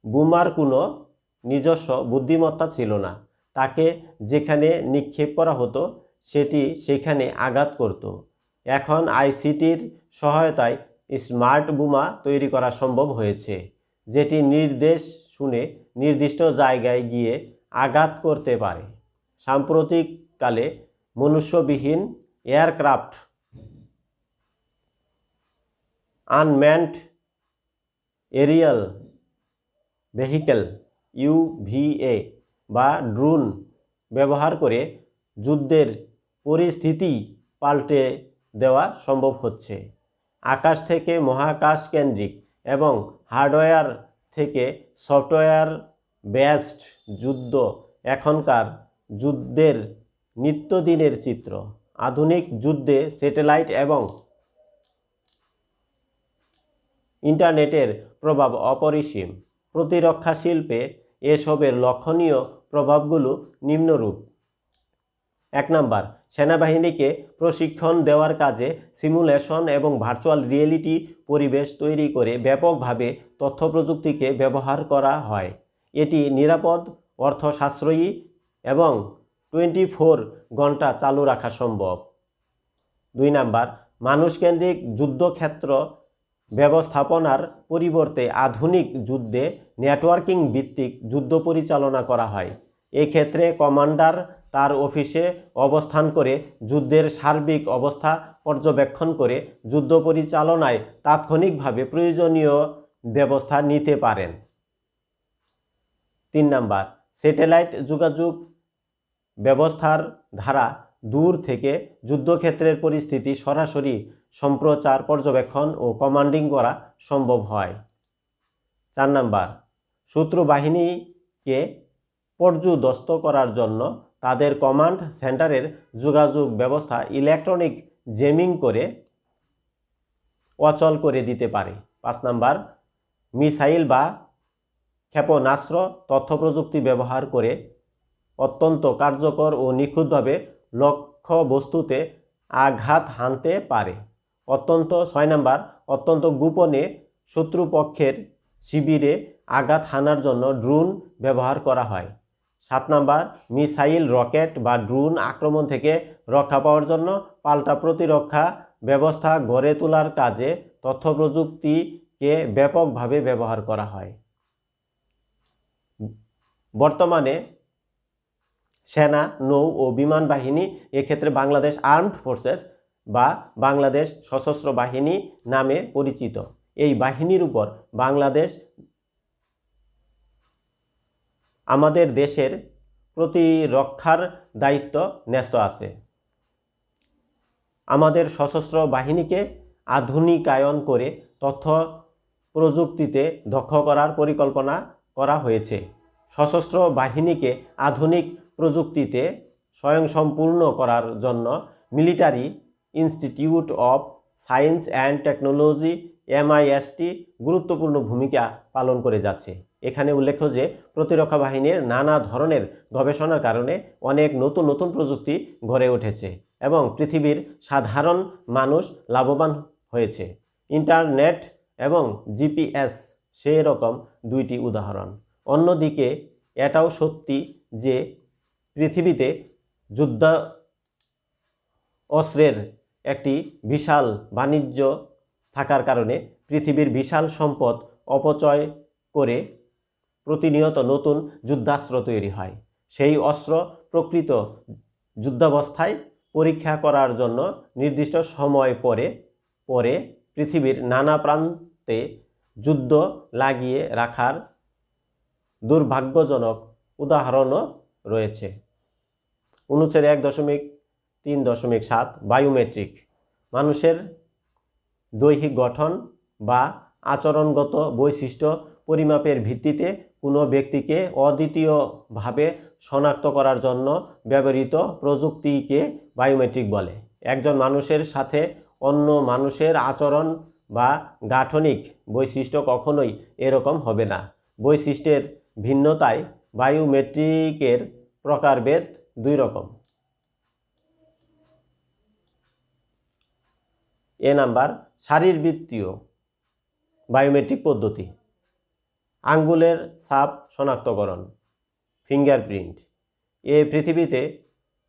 বোমার কোনো নিজস্ব বুদ্ধিমত্তা ছিল না, তাকে যেখানে নিক্ষেপ করা হতো সেটি সেখানে আঘাত করত। এখন আইসিটির সহায়তায় স্মার্ট বোমা তৈরি করা সম্ভব হয়েছে, যেটি নির্দেশ শুনে নির্দিষ্ট জায়গায় গিয়ে আঘাত করতে পারে। সাম্প্রতিককালে মনুষ্যবিহীন aircraft, unmanned aerial vehicle UVA বা ড্রোন ব্যবহার করে যুদ্ধের পরিস্থিতি পাল্টে দেওয়া সম্ভব হচ্ছে। আকাশ থেকে মহাকাশ কেন্দ্রিক এবং হার্ডওয়্যার থেকে সফটওয়্যার বেসড যুদ্ধ এখনকার যুদ্ধের নিত্যদিনের চিত্র। আধুনিক যুদ্ধে স্যাটেলাইট এবং ইন্টারনেটের প্রভাব অপরিসীম। প্রতিরক্ষা শিল্পে এসবের লক্ষণীয় প্রভাবগুলো নিম্নরূপ। 1 নাম্বার, সেনাবাহিনীকে প্রশিক্ষণ দেওয়ার কাজে সিমুলেশন এবং ভার্চুয়াল রিয়েলিটি পরিবেশ তৈরি করে ব্যাপকভাবে তথ্য প্রযুক্তিকে ব্যবহার করা হয়। এটি নিরাপদ, অর্থ সাশ্রয়ী এবং 24 ঘন্টা চালু রাখা সম্ভব। 2 নাম্বার, মানুষকেন্দ্রিক যুদ্ধক্ষেত্র ব্যবস্থাপনার পরিবর্তে আধুনিক যুদ্ধে নেটওয়ার্কিং ভিত্তিক যুদ্ধ পরিচালনা করা হয়। এক্ষেত্রে কমান্ডার তার অফিসে অবস্থান করে যুদ্ধের সার্বিক অবস্থা পর্যবেক্ষণ করে যুদ্ধ পরিচালনায় তাৎক্ষণিকভাবে প্রয়োজনীয় ব্যবস্থা নিতে পারেন। 3 নাম্বার, স্যাটেলাইট যোগাযোগ ব্যবস্থার দ্বারা দূর থেকে যুদ্ধক্ষেত্রের পরিস্থিতি সরাসরি সম্প্রচার, পর্যবেক্ষণ ও কমান্ডিং করা সম্ভব হয়। 4 নাম্বার, শত্রু বাহিনীকে পর্যুদস্ত করার জন্য তাদের কমান্ড সেন্টারের যোগাযোগ ব্যবস্থা ইলেকট্রনিক জেমিং করে অচল করে দিতে পারে। 5 নাম্বার, মিসাইল বা ক্ষেপণাস্ত্র তথ্য প্রযুক্তি ব্যবহার করে অত্যন্ত কার্যকর ও নিখুঁতভাবে লক্ষ্যবস্তুতে আঘাত হানতে পারে। 6 নাম্বার, অত্যন্ত গোপনে শত্রুপক্ষের শিবিরে আঘাত হানার জন্য ড্রোন ব্যবহার করা হয়। 7 নাম্বার, মিসাইল, রকেট বা ড্রোন আক্রমণ থেকে রক্ষা পাওয়ার জন্য পাল্টা প্রতিরক্ষা ব্যবস্থা গড়ে তোলার কাজে তথ্য প্রযুক্তিকে ব্যাপকভাবে ব্যবহার করা হয়। বর্তমানে সেনা, নৌ ও বিমান বাহিনী, এক্ষেত্রে বাংলাদেশ আর্মড ফোর্সেস বা বাংলাদেশ সশস্ত্র বাহিনী নামে পরিচিত, এই বাহিনীর উপর বাংলাদেশ আমাদের দেশের প্রতিরক্ষার দায়িত্ব ন্যস্ত আছে। আমাদের সশস্ত্র বাহিনীকে আধুনিকায়ন করে তথ্য প্রযুক্তিতে দক্ষ করার পরিকল্পনা করা হয়েছে। সশস্ত্র বাহিনীকে আধুনিক প্রযুক্তিতে স্বয়ংসম্পূর্ণ করার জন্য military institute of science and technology MIST গুরুত্বপূর্ণ ভূমিকা পালন করে যাচ্ছে। এখানে উল্লেখ্য যে প্রতিরক্ষা বাহিনীর নানা ধরনের গবেষণার কারণে অনেক নতুন নতুন প্রযুক্তি গড়ে উঠেছে এবং পৃথিবীর সাধারণ মানুষ লাভবান হয়েছে। ইন্টারনেট এবং GPS সেই রকম 2টি উদাহরণ। অন্যদিকে এটাও সত্যি যে পৃথিবীতে যুদ্ধ অস্ত্রের একটি বিশাল বাণিজ্য থাকার কারণে পৃথিবীর বিশাল সম্পদ অপচয় করে প্রতিনিয়ত নতুন যুদ্ধাস্ত্র তৈরি হয়। সেই অস্ত্র প্রকৃত যুদ্ধাবস্থায় পরীক্ষা করার জন্য নির্দিষ্ট সময় পরে পৃথিবীর নানা প্রান্তে যুদ্ধ লাগিয়ে রাখার দুর্ভাগ্যজনক উদাহরণও রয়েছে। অনুচ্ছেদ 1.3.7 বায়োমেট্রিক, মানুষের দৈহিক গঠন বা আচরণগত বৈশিষ্ট্য পরিমাপের ভিত্তিতে কোনো ব্যক্তিকে অদ্বিতীয়ভাবে শনাক্ত করার জন্য ব্যবহৃত প্রযুক্তিকে বায়োমেট্রিক বলে। একজন মানুষের সাথে অন্য মানুষের আচরণ বা গাঠনিক বৈশিষ্ট্য কখনোই এরকম হবে না। বৈশিষ্ট্যের ভিন্নতায় বায়োমেট্রিকের প্রকারভেদ দুই রকম। এ নাম্বার, শারীরবৃত্তীয় বায়োমেট্রিক পদ্ধতি। আঙ্গুলের ছাপ শনাক্তকরণ, ফিঙ্গারপ্রিন্ট। পৃথিবীতে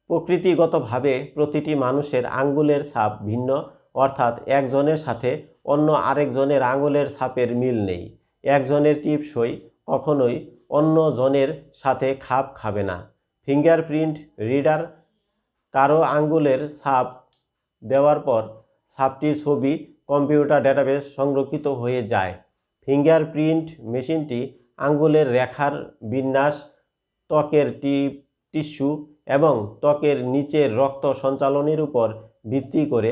প্রকৃতিগতভাবে প্রতিটি মানুষের আঙ্গুলের ছাপ ভিন্ন, অর্থাৎ একজনের সাথে অন্য আরেকজনের আঙ্গুলের ছাপের মিল নেই। একজনের টিপসই কখনোই অন্য জনের সাথে খাপ খাবে না। ফিঙ্গারপ্রিন্ট রিডার কারো আঙ্গুলের ছাপ দেওয়ার পর ছাপটির ছবি কম্পিউটার ডেটাবেস সংরক্ষিত হয়ে যায়। ফিঙ্গারপ্রিন্ট মেশিনটি আঙ্গুলের রেখার বিন্যাস, ত্বকের টিস্যু এবং ত্বকের নিচের রক্ত সঞ্চালনের উপর ভিত্তি করে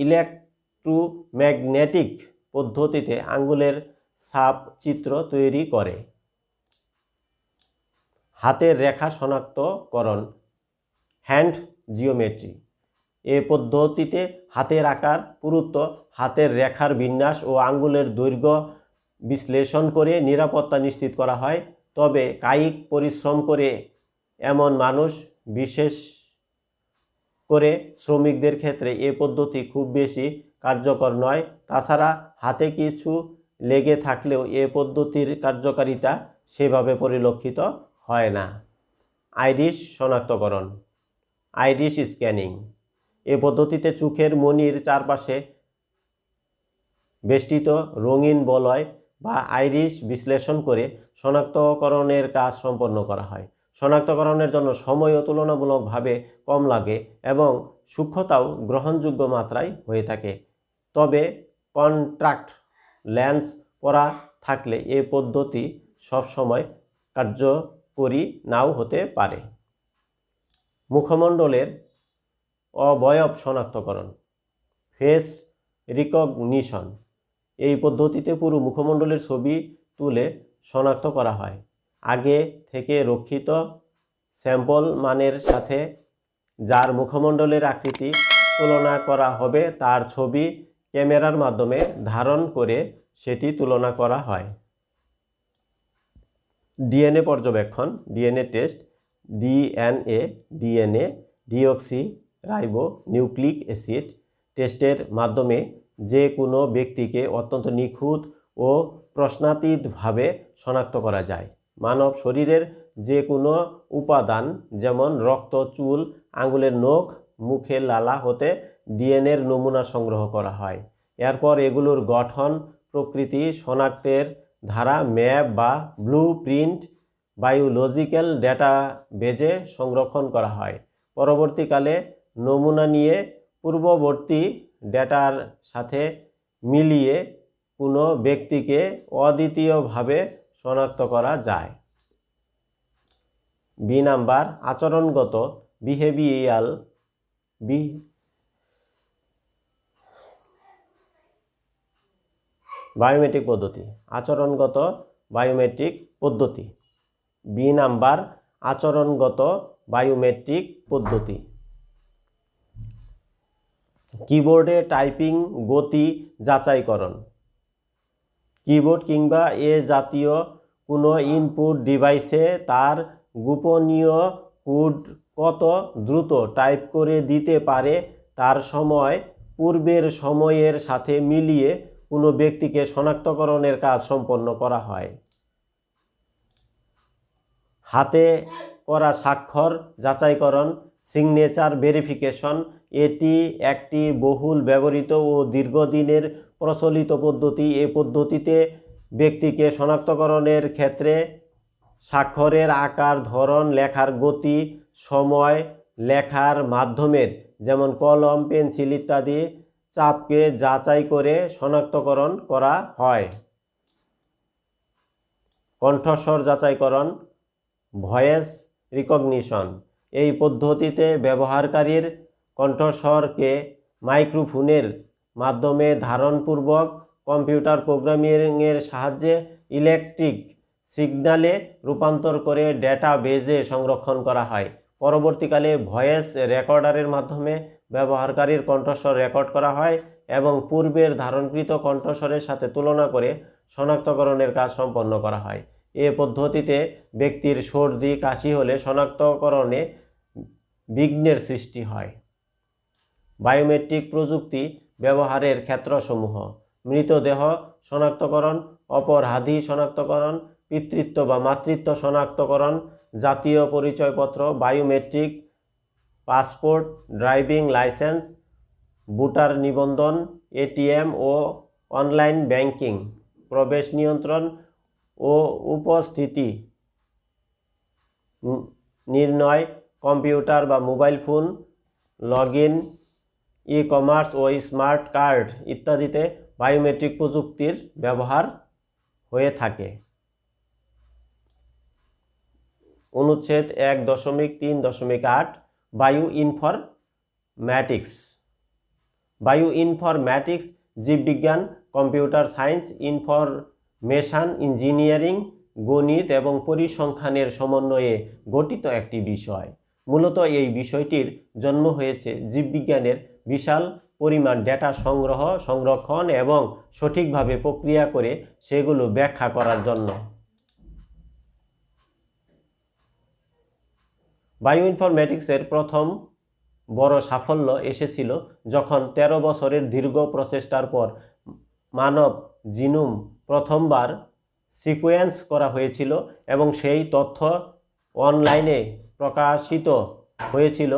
ইলেকট্রোম্যাগনেটিক পদ্ধতিতে আঙ্গুলের ছাপ চিত্র তৈরি করে। হাতের রেখা শনাক্তকরণ, হ্যান্ড জিওমেট্রি। পদ্ধতিতে হাতের আকার, পুরুত্ব, হাতের রেখার বিন্যাস ও আঙ্গুলের দৈর্ঘ্য বিশ্লেষণ করে নিরাপত্তা নিশ্চিত করা হয়। তবে কায়িক পরিশ্রম করে এমন মানুষ, বিশেষ করে শ্রমিকদের ক্ষেত্রে পদ্ধতি খুব বেশি কার্যকর নয়। তাছাড়া হাতে কিছু লেগে থাকলেও পদ্ধতির কার্যকারিতা সেভাবে পরিলক্ষিত হয় না। আইরিশ শনাক্তকরণ, আইরিশ স্ক্যানিং। পদ্ধতিতে চোখের মণির চারপাশে বেষ্টিত রঙিন বলয় বা আইরিশ বিশ্লেষণ করে শনাক্তকরণের কাজ সম্পন্ন করা হয়। শনাক্তকরণের জন্য সময়ও তুলনামূলকভাবে কম লাগে এবং সূক্ষ্মতাও গ্রহণযোগ্য মাত্রায় হয়ে থাকে। তবে কন্ট্যাক্ট লেন্স পরা থাকলে পদ্ধতি সবসময় কার্যকরী নাও হতে পারে। মুখমণ্ডলের অবয়ব শনাক্তকরণ, ফেস রিকগনিশন। পদ্ধতিতে পুরো মুখমণ্ডলের ছবি তুলে শনাক্ত করা হয়। আগে থেকে রক্ষিত স্যাম্পল মানের সাথে যার মুখমণ্ডলের আকৃতি তুলনা করা হবে তার ছবি ক্যামেরার মাধ্যমে ধারণ করে সেটি তুলনা করা হয়। ডিএনএ পর্যবেক্ষণ, DNA test. DNA deoxy ribo nucleic acid টেস্টের মাধ্যমে যে কোনো ব্যক্তিকে অত্যন্ত নিখুঁত ও প্রশ্নাতীতভাবে শনাক্ত করা যায়। মানব শরীরের যে কোনো উপাদান, যেমন রক্ত, চুল, আঙ্গুলের নখ, মুখের লালা হতে ডিএনএর নমুনা সংগ্রহ করা হয়। এরপর এগুলোর গঠন, প্রকৃতি শনাক্তের ধারা, ম্যাপ বা ব্লু প্রিন্ট বায়োলজিক্যাল ডেটাবেজে সংরক্ষণ করা হয়। পরবর্তীকালে নমুনা নিয়ে পূর্ববর্তী ডেটার সাথে মিলিয়ে কোনো ব্যক্তিকে অদ্বিতীয়ভাবে শনাক্ত করা যায়। বি নাম্বার, আচরণগত বিহেভিয়ারাল বায়োমেট্রিক পদ্ধতি। আচরণগত বায়োমেট্রিক পদ্ধতি। বি নাম্বার, আচরণগত বায়োমেট্রিক পদ্ধতি। কিবোর্ডে টাইপিং গতি যাচাইকরণ। কিবোর্ড কিংবা জাতীয় কোনো ইনপুট ডিভাইসে তার গোপনীয় কোড কত দ্রুত টাইপ করে দিতে পারে তার সময় পূর্বের সময়ের সাথে মিলিয়ে কোনো ব্যক্তিকে শনাক্তকরণের কাজ সম্পন্ন করা হয়। হাতে করা স্বাক্ষর যাচাইকরণ, সিগনেচার ভেরিফিকেশন। এটি একটি বহুল ব্যবহৃত ও দীর্ঘদিনের প্রচলিত পদ্ধতি। পদ্ধতিতে ব্যক্তিকে শনাক্তকরণের ক্ষেত্রে স্বাক্ষরের আকার, ধরন, লেখার গতি, সময়, লেখার মাধ্যমের যেমন কলম, পেন্সিল ইত্যাদি চাপকে যাচাই করে শনাক্তকরণ করা হয়। কণ্ঠস্বর যাচাইকরণ, ভয়েস রিকগনিশন। পদ্ধতিতে ব্যবহারকারীর কণ্ঠস্বরকে মাইক্রোফোনের মাধ্যমে ধারণপূর্বক কম্পিউটার প্রোগ্রামিংয়ের সাহায্যে ইলেকট্রিক সিগন্যালে রূপান্তর করে ডেটাবেজে সংরক্ষণ করা হয়। পরবর্তীকালে ভয়েস রেকর্ডারের মাধ্যমে ব্যবহারকারীর কণ্ঠস্বর রেকর্ড করা হয় এবং পূর্বের ধারণকৃত কণ্ঠস্বরের সাথে তুলনা করে শনাক্তকরণের কাজ সম্পন্ন করা হয়। এ পদ্ধতিতে ব্যক্তির সর্দি কাশি হলে শনাক্তকরণে বিঘ্নের সৃষ্টি হয়। বায়োমেট্রিক প্রযুক্তি ব্যবহারের ক্ষেত্রসমূহ: মৃতদেহ শনাক্তকরণ, অপরাধী শনাক্তকরণ, পিতৃত্ব বা মাতৃত্ব শনাক্তকরণ, জাতীয় পরিচয়পত্র, biometric passport, driving licence, voter নিবন্ধন, এটিএম ও অনলাইন ব্যাংকিং, প্রবেশ নিয়ন্ত্রণ ও উপস্থিতি নির্ণয়, কম্পিউটার বা মোবাইল ফোন লগইন, ই-কমার্স ও স্মার্ট কার্ড ইত্যাদিতে বায়োমেট্রিক প্রযুক্তির ব্যবহার হয়ে থাকে। অনুচ্ছেদ 1.3.8 বায়ো ইনফরম্যাটিক্স। বায়ো ইনফরম্যাটিক্স জীববিজ্ঞান, কম্পিউটার সায়েন্স, ইনফরমেশন ইঞ্জিনিয়ারিং, গণিত এবং পরিসংখ্যানের সমন্বয়ে গঠিত একটি বিষয়। মূলত এই বিষয়টির জন্ম হয়েছে জীববিজ্ঞানের বিশাল পরিমাণ ডেটা সংগ্রহ, সংরক্ষণ এবং সঠিকভাবে প্রক্রিয়া করে সেগুলো ব্যাখ্যা করার জন্য। বায়ো ইনফরম্যাটিক্সের প্রথম বড় সাফল্য এসেছিল যখন 13 বছরের দীর্ঘ প্রচেষ্টার পর মানব জিনোম প্রথমবার সিকোয়েন্স করা হয়েছিল এবং সেই তথ্য অনলাইনে প্রকাশিত হয়েছিল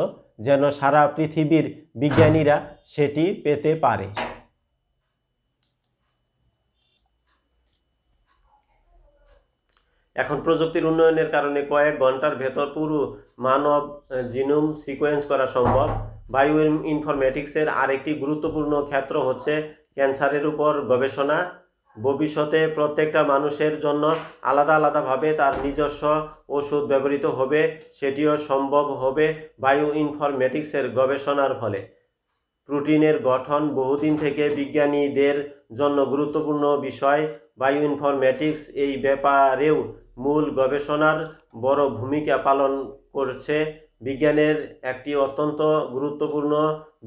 যেন সারা পৃথিবীর বিজ্ঞানীরা সেটি পেতে পারে। এখন প্রযুক্তির উন্নয়নের কারণে কয়েক ঘন্টার ভেতর পুরো মানব জিনোম সিকোয়েন্স করা সম্ভব। বায়ো ইনফরম্যাটিক্সের আরেকটি গুরুত্বপূর্ণ ক্ষেত্র হচ্ছে ক্যান্সারের উপর গবেষণা। ভবিষ্যতে প্রত্যেকটা মানুষের জন্য আলাদা আলাদাভাবে তার নিজস্ব ওষুধ ব্যবহৃত হবে, সেটিও সম্ভব হবে বায়ো ইনফরম্যাটিক্সের গবেষণার ফলে। প্রোটিনের গঠন বহুদিন থেকে বিজ্ঞানীদের জন্য গুরুত্বপূর্ণ বিষয়। বায়ো ইনফরম্যাটিক্স এই ব্যাপারেও মূল গবেষণার বড় ভূমিকা পালন করছে। বিজ্ঞানের একটি অত্যন্ত গুরুত্বপূর্ণ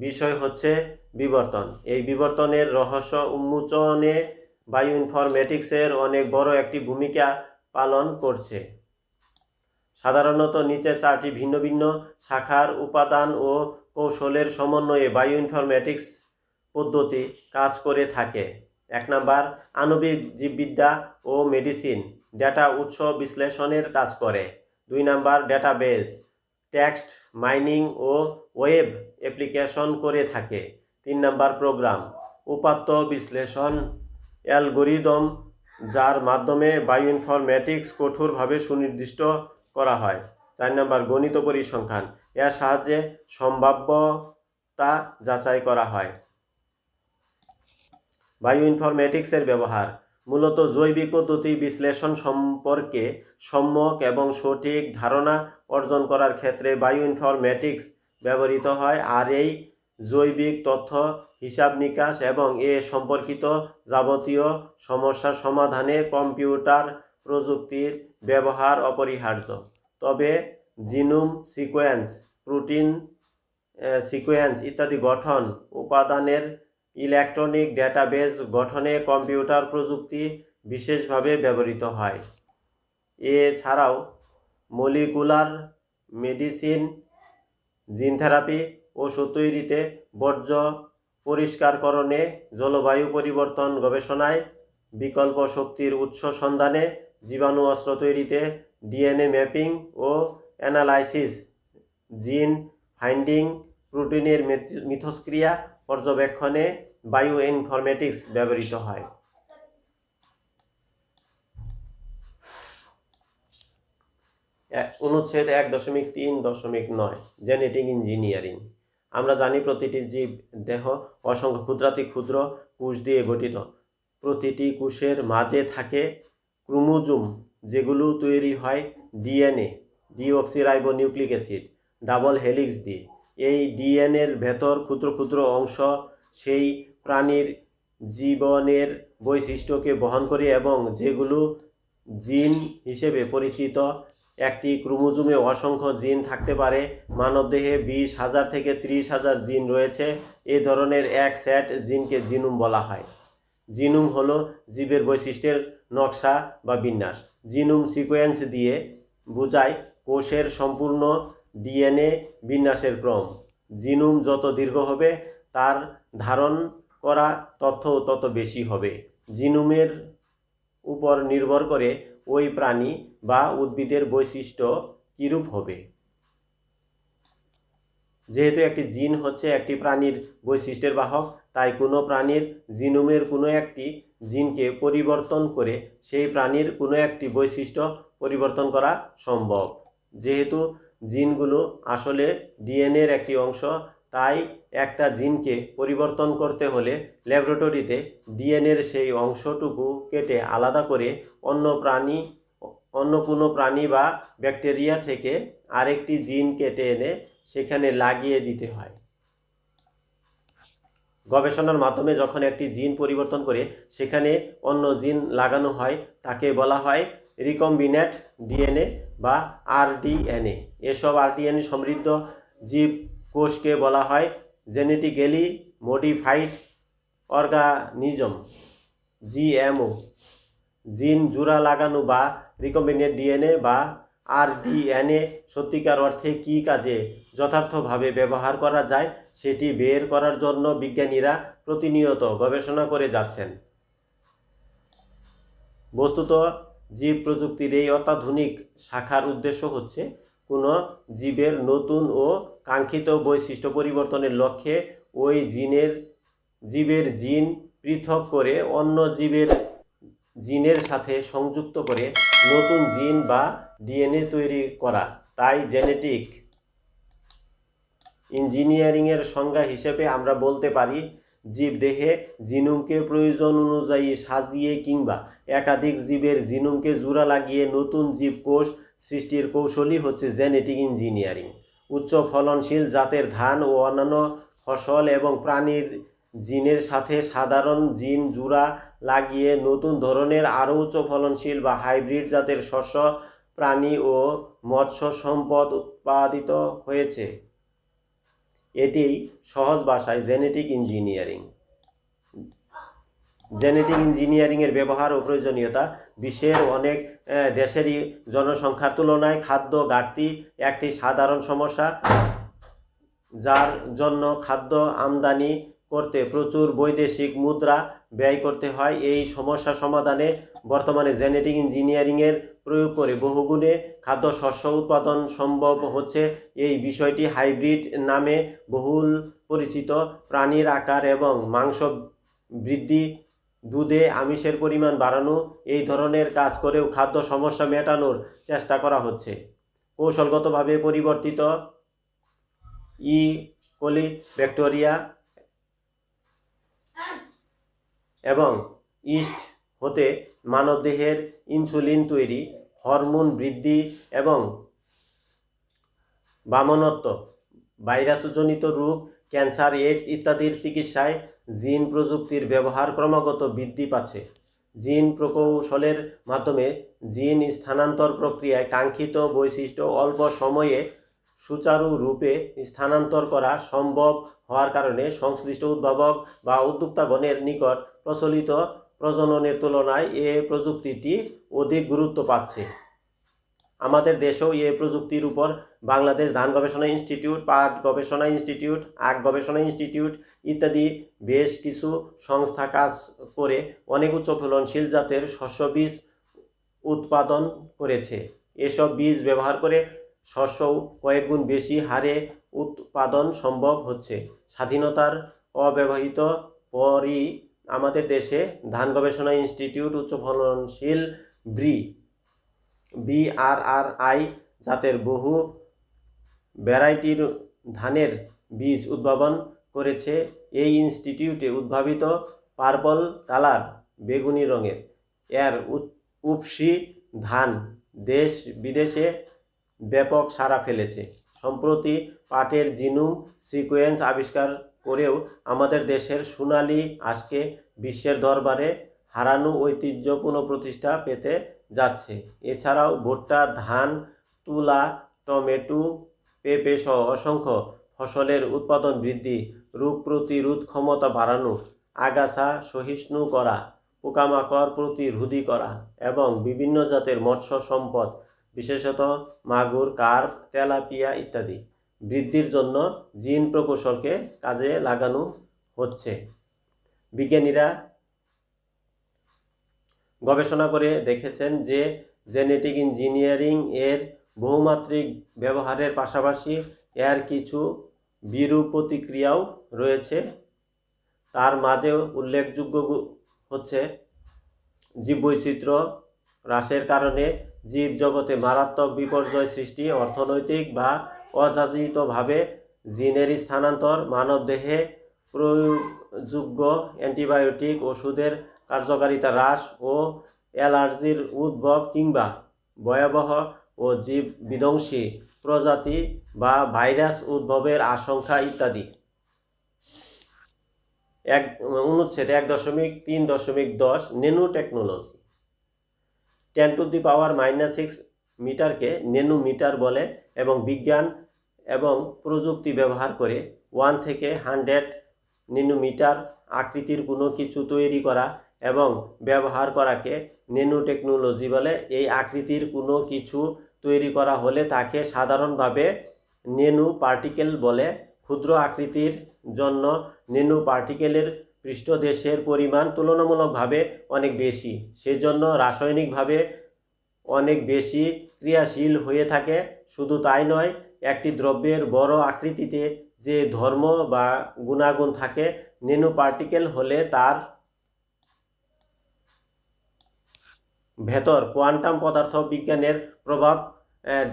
বিষয় হচ্ছে বিবর্তন। এই বিবর্তনের রহস্য উন্মোচনে বায়ো ইনফরম্যাটিক্সের অনেক বড় একটি ভূমিকা পালন করছে। সাধারণত নিচে 4টি ভিন্ন ভিন্ন শাখার উপাদান ও কৌশলের সমন্বয়ে বায়ো ইনফরম্যাটিক্স পদ্ধতি কাজ করে থাকে। 1 নাম্বার, আণবিক জীববিদ্যা ও মেডিসিন ডেটা উৎস বিশ্লেষণের কাজ করে। 2 নাম্বার, ডেটাবেজ টেক্সট মাইনিং ও ওয়েব অ্যাপ্লিকেশন করে থাকে। 3 নাম্বার, প্রোগ্রাম উপাত্ত বিশ্লেষণ অ্যালগোরিদম যার মাধ্যমে বায়ো ইনফরম্যাটিক্স কঠোরভাবে সুনির্দিষ্ট করা হয়। 4 নাম্বার, গণিত পরিসংখ্যান এর সাহায্যে সম্ভাব্যতা যাচাই করা হয়। বায়ো ইনফরম্যাটিক্সের ব্যবহার মূলত জৈবিক পদ্ধতি বিশ্লেষণ সম্পর্কে সম্যক এবং সঠিক ধারণা অর্জন করার ক্ষেত্রে বায়ো ইনফরম্যাটিক্স ব্যবহৃত হয়। আর এই জৈবিক তথ্য হিসাব নিকাশ এবং এ সম্পর্কিত যাবতীয় সমস্যার সমাধানে কম্পিউটার প্রযুক্তির ব্যবহার অপরিহার্য। তবে জিনোম সিকোয়েন্স, প্রোটিন সিকোয়েন্স ইত্যাদি গঠন উপাদানের ইলেকট্রনিক ডেটাবেজ গঠনে কম্পিউটার প্রযুক্তি বিশেষভাবে ব্যবহৃত হয়। এছাড়াও মলিকুলার মেডিসিন, জিন থেরাপি, ওষুধ তৈরিতে, বর্জ্য পরিষ্কারকরণে, জলবায়ু পরিবর্তন গবেষণায়, বিকল্প শক্তির উৎস সন্ধানে, জীবাণু অস্ত্র তৈরিতে, ডিএনএ ম্যাপিং ও অ্যানালাইসিস, জিন ফাইন্ডিং, প্রোটিনের মিথস্ক্রিয়া পর্যবেক্ষণে বায়ো ইনফরম্যাটিক্স ব্যবহৃত হয়। অনুচ্ছেদ 1.3.9 জেনেটিক ইঞ্জিনিয়ারিং। আমরা জানি প্রতিটি জীব দেহ অসংখ্য ক্ষুদ্রাতি ক্ষুদ্র কোষ দিয়ে গঠিত। প্রতিটি কোষের মাঝে থাকে ক্রোমোজোম, যেগুলো তৈরি হয় DNA, deoxyribonucleic acid, double helix দিয়ে। এই ডিএনএর ভেতর ক্ষুদ্র ক্ষুদ্র অংশ সেই প্রাণীর জীবনের বৈশিষ্ট্যকে বহন করে এবং যেগুলো জিন হিসেবে পরিচিত একটি ক্রোমোজোমে অসংখ্য জিন থাকতে পারে। মানবদেহে 20,000 থেকে 30,000 জিন রয়েছে। এই ধরনের এক সেট জিনকে জিনোম বলা হয়। জিনোম হলো জীবের বৈশিষ্ট্যের নকশা বা বিন্যাস। জিনোম সিকোয়েন্স দিয়ে বোঝায় কোষের সম্পূর্ণ ডিএনএ বিন্যাসের ক্রম। জিনোম যত দীর্ঘ হবে তার ধারণ করা তথ্য তত বেশি হবে। জিনোমের উপর নির্ভর করে ওই প্রাণী বা উদ্ভিদের বৈশিষ্ট্য কীরূপ হবে। যেহেতু একটি জিন হচ্ছে একটি প্রাণীর বৈশিষ্ট্যের বাহক, তাই কোনো প্রাণীর জিনোমের কোনো একটি জিনকে পরিবর্তন করে সেই প্রাণীর কোনো একটি বৈশিষ্ট্য পরিবর্তন করা সম্ভব। যেহেতু জিনগুলো আসলে ডিএনএর একটি অংশ, তাই একটা জিনকে পরিবর্তন করতে হলে ল্যাবরেটরিতে ডিএনএর সেই অংশটুকু কেটে আলাদা করে অন্য কোনো প্রাণী বা ব্যাকটেরিয়া থেকে আরেকটি জিন কেটে এনে সেখানে লাগিয়ে দিতে হয়। গবেষণার মাধ্যমে যখন একটি জিন পরিবর্তন করে সেখানে অন্য জিন লাগানো হয় তাকে বলা হয় রিকম্বিনেন্ট ডিএনএ বা আরডিএনএ। এসব আরডিএনএ সমৃদ্ধ জীব কোষকে বলা হয় জেনেটিক্যালি মডিফাইড অর্গানিজম, জিএমও। জিন জোড়া লাগানো বা রিকম্বিনেন্ট ডিএনএ বা আরডিএনএ সত্যিকার অর্থে কী কাজে যথার্থভাবে ব্যবহার করা যায় সেটি বের করার জন্য বিজ্ঞানীরা প্রতিনিয়ত গবেষণা করে যাচ্ছেন। বস্তুত জীব প্রযুক্তির এই অত্যাধুনিক শাখার উদ্দেশ্য হচ্ছে কোনো জীবের নতুন ও কাঙ্ক্ষিত বৈশিষ্ট্য পরিবর্তনের লক্ষ্যে ওই জীবের জিন পৃথক করে অন্য জীবের জিনের সাথে সংযুক্ত করে নতুন জিন বা ডিএনএ তৈরি করা। তাই জেনেটিক ইঞ্জিনিয়ারিংয়ের সংজ্ঞা হিসেবে আমরা বলতে পারি জীবদেহে জিনোমকে প্রয়োজন অনুযায়ী সাজিয়ে কিংবা একাধিক জীবের জিনোমকে জোড়া লাগিয়ে নতুন জীবকোষ সৃষ্টির কৌশলই হচ্ছে জেনেটিক ইঞ্জিনিয়ারিং। উচ্চ ফলনশীল জাতের ধান ও অন্যান্য ফসল এবং প্রাণীর জিনের সাথে সাধারণ জিন জোড়া লাগিয়ে নতুন ধরনের আরও উচ্চ ফলনশীল বা হাইব্রিড জাতের শস্য, প্রাণী ও মৎস্য সম্পদ উৎপাদিত হয়েছে। এটিই সহজ ভাষায় জেনেটিক ইঞ্জিনিয়ারিং। জেনেটিক ইঞ্জিনিয়ারিংয়ের ব্যবহার ও প্রয়োজনীয়তা। বিশ্বের অনেক দেশেরই জনসংখ্যার তুলনায় খাদ্য ঘাটতি একটি সাধারণ সমস্যা, যার জন্য খাদ্য আমদানি করতে প্রচুর বৈদেশিক মুদ্রা ব্যয় করতে হয়। এই সমস্যা সমাধানে বর্তমানে জেনেটিক ইঞ্জিনিয়ারিংয়ের প্রয়োগ করে বহুগুণে খাদ্যশস্য উৎপাদন সম্ভব হচ্ছে। এই বিষয়টি হাইব্রিড নামে বহুল পরিচিত। প্রাণীর আকার এবং মাংস বৃদ্ধি, দুধে আমিষের পরিমাণ বাড়ানো, এই ধরনের কাজ করেও খাদ্য সমস্যা মেটানোর চেষ্টা করা হচ্ছে। কৌশলগতভাবে পরিবর্তিত ই. কোলি ব্যাকটেরিয়া এবং ইস্ট হতে মানবদেহের ইনসুলিন তৈরি, হরমোন বৃদ্ধি এবং বামনত্ব, ভাইরাসজনিত রোগ, ক্যান্সার, এইডস ইত্যাদির চিকিৎসায় জিন প্রযুক্তির ব্যবহার ক্রমাগত বৃদ্ধি পাচ্ছে। জিন প্রকৌশলের মাধ্যমে জিন স্থানান্তর প্রক্রিয়ায় কাঙ্ক্ষিত বৈশিষ্ট্য অল্প সময়ে সুচারুরূপে স্থানান্তর করা সম্ভব হওয়ার কারণে সংশ্লিষ্ট উদ্ভাবক বা উদ্যোক্তাগণের নিকট প্রচলিত প্রজননের তুলনায় এ প্রযুক্তিটি অধিক গুরুত্ব পাচ্ছে। আমাদের দেশেও এই প্রযুক্তির উপর বাংলাদেশ ধান গবেষণা ইনস্টিটিউট, পাট গবেষণা ইনস্টিটিউট, আখ গবেষণা ইনস্টিটিউট ইত্যাদি বেশ কিছু সংস্থা কাজ করে অনেক উচ্চ ফলনশীল জাতের শস্য বীজ উৎপাদন করেছে। এসব বীজ ব্যবহার করে শস্য কয়েকগুণ বেশি হারে উৎপাদন সম্ভব হচ্ছে। স্বাধীনতার অব্যবহিত পরই আমাদের দেশে ধান গবেষণা ইনস্টিটিউট উচ্চ ফলনশীল BRRI জাতের বহু ভ্যারাইটির ধানের বীজ উদ্ভাবন করেছে। এই ইনস্টিটিউটে উদ্ভাবিত পার্পল কালার, বেগুনি রঙের এর উপসি ধান দেশ বিদেশে ব্যাপক সাড়া ফেলেছে। সম্প্রতি পাটের জিনোম সিকোয়েন্স আবিষ্কার করেও আমাদের দেশের সোনালী আজকে বিশ্বের দরবারে হারানো ঐতিহ্য পুনঃপ্রতিষ্ঠা পেতে যাচ্ছে। এছাড়াও ভুট্টা, ধান, তুলা, টমেটো, পেঁপে সহ অসংখ্য ফসলের উৎপাদন বৃদ্ধি, রোগ প্রতিরোধ ক্ষমতা বাড়ানো, আগাছা সহিষ্ণু করা, পোকামাকড় প্রতিরোধী করা এবং বিভিন্ন জাতের মৎস্য সম্পদ বিশেষত মাগুর, কার্প, তেলাপিয়া ইত্যাদি বৃদ্ধির জন্য জিন প্রকৌশলকে কাজে লাগানো হচ্ছে। বিজ্ঞানীরা গবেষণা করে দেখেছেন যে জেনেটিক ইঞ্জিনিয়ারিং এর বহুমাত্রিক ব্যবহারের পাশাপাশি এর কিছু বিরূপ প্রতিক্রিয়াও রয়েছে। তার মাঝে উল্লেখযোগ্য হচ্ছে জীববৈচিত্র্য হ্রাসের কারণে জীবজগতে মারাত্মক বিপর্যয় সৃষ্টি, অর্থনৈতিক বা অযাচিতভাবে জিনের স্থানান্তর, মানবদেহে প্রয়োগযোগ্য অ্যান্টিবায়োটিক ওষুধের কার্যকারিতা হ্রাস ও অ্যালার্জির উদ্ভব কিংবা ভয়াবহ ও জীব বিধ্বংসী প্রজাতি বা ভাইরাস উদ্ভবের আশঙ্কা ইত্যাদি। অনুচ্ছেদ 1.3.10 ন্যানো টেকনোলজি। 10⁻⁻⁶ মিটারকে ন্যানোমিটার বলে এবং বিজ্ঞান এবং প্রযুক্তি ব্যবহার করে 1 থেকে 100 ন্যানোমিটার আকৃতির কোনো কিছু তৈরি করা এবং ব্যবহার করাকে ন্যানো টেকনোলজি বলে। এই আকৃতির কোনো কিছু তৈরি করা হলে তাকে সাধারণভাবে ন্যানো পার্টিকেল বলে। ক্ষুদ্র আকৃতির জন্য ন্যানো পার্টিকেলের পৃষ্ঠদেশের পরিমাণ তুলনামূলকভাবে অনেক বেশি, সেজন্য রাসায়নিকভাবে অনেক বেশি ক্রিয়াশীল হয়ে থাকে। শুধু তাই নয়, একটি দ্রব্যের বড় আকৃতিতে যে ধর্ম বা গুণাগুণ থাকে, ন্যানো পার্টিকেল হলে তার ভেতর কোয়ান্টাম পদার্থ বিজ্ঞানের প্রভাব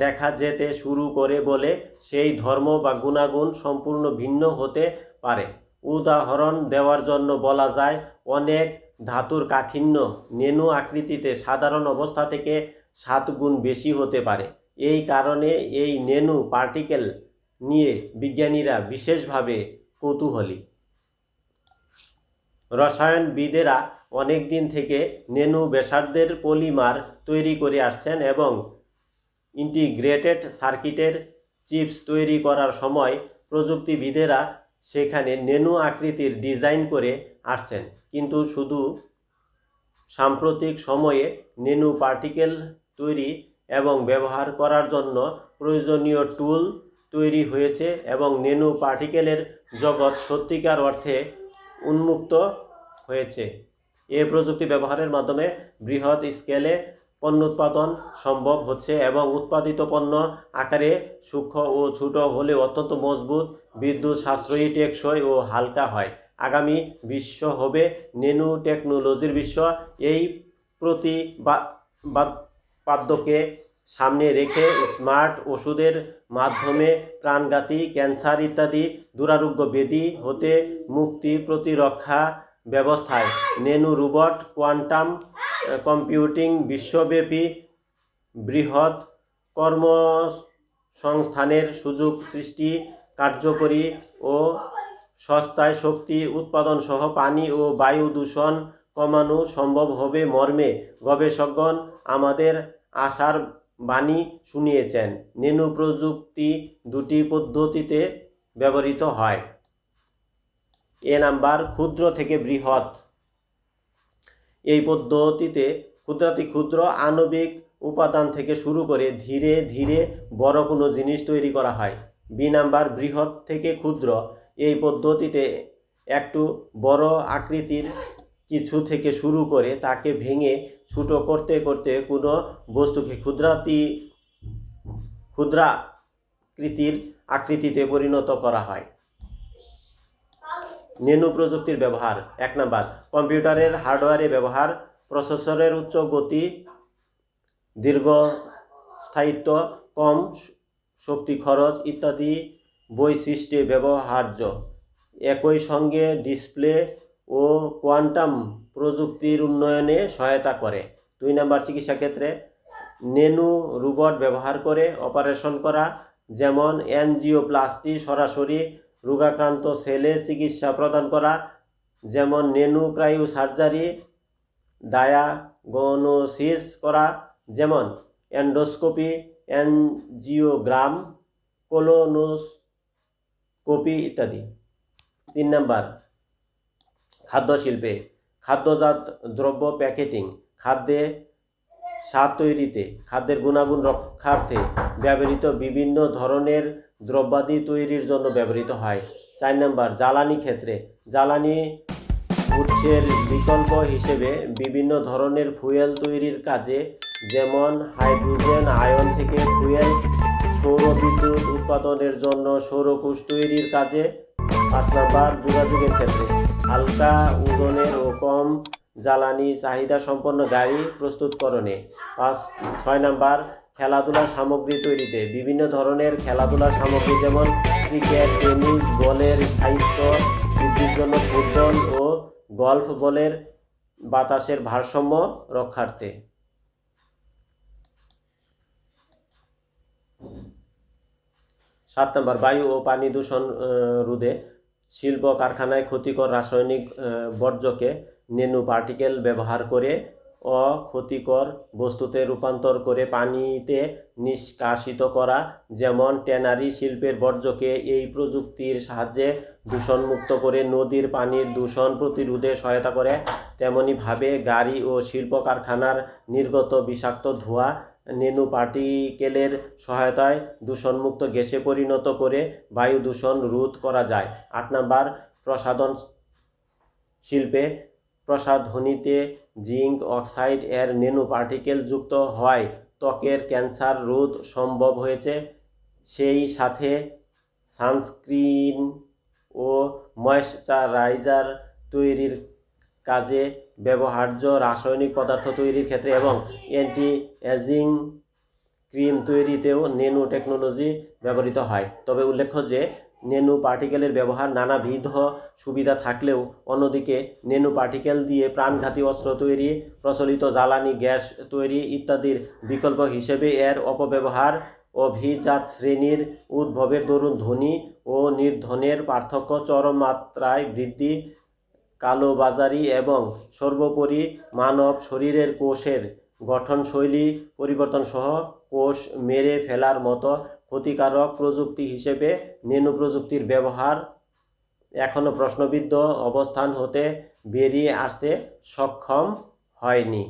দেখা যেতে শুরু করে বলে সেই ধর্ম বা গুণাগুণ সম্পূর্ণ ভিন্ন হতে পারে। উদাহরণ দেওয়ার জন্য বলা যায়, অনেক ধাতুর কাঠিন্য ন্যানো আকৃতিতে সাধারণ অবস্থা থেকে 7 গুণ বেশি হতে পারে। এই কারণে এই ন্যানো পার্টিকেল নিয়ে বিজ্ঞানীরা বিশেষভাবে কৌতূহলী। রসায়নবিদেরা অনেক দিন থেকে ন্যানো ব্যাসার্ধের পলিমার তৈরি করে আসছেন এবং ইন্টিগ্রেটেড সার্কিটের চিপস তৈরি করার সময় প্রযুক্তিবিদেরা সেখানে ন্যানো আকৃতির ডিজাইন করে আসছেন। কিন্তু শুধু সাম্প্রতিক সময়ে ন্যানো পার্টিকেল তৈরি এবং ব্যবহার করার জন্য প্রয়োজনীয় টুল তৈরি হয়েছে এবং ন্যানো পার্টিকেলের জগৎ সত্যিকার অর্থে উন্মুক্ত হয়েছে। এই প্রযুক্তি ব্যবহারের মাধ্যমে বৃহৎ স্কেলে পণ্য উৎপাদন সম্ভব হচ্ছে এবং উৎপাদিত পণ্য আকারে সূক্ষ্ম ও ছোট হলেও অত্যন্ত মজবুত, বিদ্যুৎ সাশ্রয়ী, টেকসই ও হালকা হয়। আগামী বিশ্ব হবে ন্যানো টেকনোলজির বিশ্ব। এই প্রতিপাদ্যকে সামনে রেখে স্মার্ট ওষুধের মাধ্যমে প্রাণঘাতী ক্যান্সার ইত্যাদি দুরারোগ্য ব্যাধি হতে মুক্তি, প্রতিরক্ষা ব্যবস্থায় ন্যানো রোবট, কোয়ান্টাম কম্পিউটিং, বিশ্বব্যাপী বৃহৎ কর্মসংস্থানের সুযোগ সৃষ্টি, কার্যকরী ও সস্তায় শক্তি উৎপাদন সহ পানি ও বায়ু দূষণ কমানো সম্ভব হবে মর্মে গবেষকগণ আমাদের আশার বাণী শুনিয়েছেন। ন্যানো প্রযুক্তি 2টি পদ্ধতিতে ব্যবহৃত হয়। এ নাম্বার ক্ষুদ্র থেকে বৃহৎ। এই পদ্ধতিতে ক্ষুদ্রাতি ক্ষুদ্র আণবিক উপাদান থেকে শুরু করে ধীরে ধীরে বড় কোনো জিনিস তৈরি করা হয়। বি নাম্বার বৃহৎ থেকে ক্ষুদ্র। এই পদ্ধতিতে একটু বড় আকৃতির কিছু থেকে শুরু করে তাকে ভেঙে ছোট করতে করতে কোনো বস্তুকে ক্ষুদ্রাকৃতির আকৃতিতে পরিণত করা হয়। ন্যানো প্রযুক্তির ব্যবহার। 1 নাম্বার কম্পিউটারের হার্ডওয়্যারে ব্যবহার, প্রসেসরের উচ্চ গতি, দীর্ঘস্থায়িত্ব, কম শক্তি খরচ ইত্যাদি বৈশিষ্ট্যে ব্যবহার্য। একই সঙ্গে ডিসপ্লে ও কোয়ান্টাম প্রযুক্তির উন্নয়নে সহায়তা করে। 2 নাম্বার চিকিৎসা ক্ষেত্রে ন্যানো রোবট ব্যবহার করে অপারেশন করা, যেমন অ্যাঞ্জিওপ্লাস্টি, সরাসরি রোগাক্রান্ত সেলে চিকিৎসা প্রদান করা, যেমন ন্যানো ক্রায়ো সার্জারি, ডায়াগনোসিস করা, যেমন এন্ডোস্কোপি, অ্যাঞ্জিওগ্রাম, কোলোনোস্কোপি ইত্যাদি। 3 নাম্বার, খাদ্য শিল্পে খাদ্যজাত দ্রব্য প্যাকেটিং, খাদ্যে স্বাদ তৈরিতে, খাদ্যের গুণাগুণ রক্ষার্থে ব্যবহৃত বিভিন্ন ধরনের দ্রব্যাদি তৈরির জন্য ব্যবহৃত হয়। 4 নাম্বার, জ্বালানি ক্ষেত্রে জ্বালানি উৎসের বিকল্প হিসেবে বিভিন্ন ধরনের ফুয়েল তৈরির কাজে, যেমন হাইড্রোজেন আয়ন থেকে ফুয়েল, সৌর বিদ্যুৎ উৎপাদনের জন্য সৌরকোষ তৈরির কাজে। 5 নাম্বার, যোগাযোগের ক্ষেত্রে হালকা ওজনের ও কম জ্বালানি চাহিদা সম্পন্ন গাড়ি প্রস্তুতকরণে। 6 নাম্বার, খেলাধুলার সামগ্রী তৈরিতে বিভিন্ন ধরনের খেলাধুলার সামগ্রী, যেমন ক্রিকেট, টেনিস বলের স্থায়িত্ব বৃদ্ধির জন্য, ফুটবল ও গল্ফ বলের বাতাসের ভারসাম্য রক্ষার্থে। 7 নাম্বার, বায়ু ও পানি দূষণ রোধে শিল্প কারখানায় ক্ষতিকর রাসায়নিক বর্জ্যকে ন্যানো পার্টিকেল ব্যবহার করে অক্ষতিকর বস্তুতে রূপান্তর করে পানিতে নিষ্কাশিত করা, যেমন ট্যানারি শিল্পের বর্জ্যকে এই প্রযুক্তির সাহায্যে দূষণমুক্ত করে নদীর পানির দূষণ প্রতিরোধে সহায়তা করে। তেমনিভাবে গাড়ি ও শিল্প কারখানার নির্গত বিষাক্ত ধোঁয়া ন্যানো পার্টিকেলের সহায়তায় দূষণমুক্ত গ্যাসে পরিণত করে বায়ু দূষণ রোধ করা যায়। 8 নাম্বার, প্রসাধন শিল্পে প্রসাধনীতে জিঙ্ক অক্সাইড এর ন্যানো পার্টিকেল যুক্ত হওয়ায় ত্বকের ক্যান্সার রোধ সম্ভব হয়েছে। সেই সাথে সানস্ক্রিন ও ময়েশ্চারাইজার তৈরির কাজে ব্যবহার্য রাসায়নিক পদার্থ তৈরির ক্ষেত্রে এবং অ্যান্টি এজিং ক্রিম তৈরিতেও ন্যানো টেকনোলজি ব্যবহৃত হয়। তবে উল্লেখ্য যে ন্যানো পার্টিকেলের ব্যবহার নানাবিধ সুবিধা থাকলেও অন্যদিকে ন্যানো পার্টিকেল দিয়ে প্রাণঘাতী অস্ত্র তৈরি, প্রচলিত জ্বালানি গ্যাস তৈরি ইত্যাদির বিকল্প হিসেবে এর অপব্যবহার অভিজাত শ্রেণীর উদ্ভবের দরুন ধ্বনি ও নির্ধনের পার্থক্য চরম মাত্রায় বৃদ্ধি, কালোবাজারি এবং সর্বোপরি মানব শরীরের কোষের গঠনশৈলী পরিবর্তন সহ কোষ মেরে ফেলার মতো ক্ষতিকারক প্রযুক্তি হিসেবে ন্যানো প্রযুক্তির ব্যবহার এখনও প্রশ্নবিদ্ধ অবস্থান হতে বেরিয়ে আসতে সক্ষম হয়নি।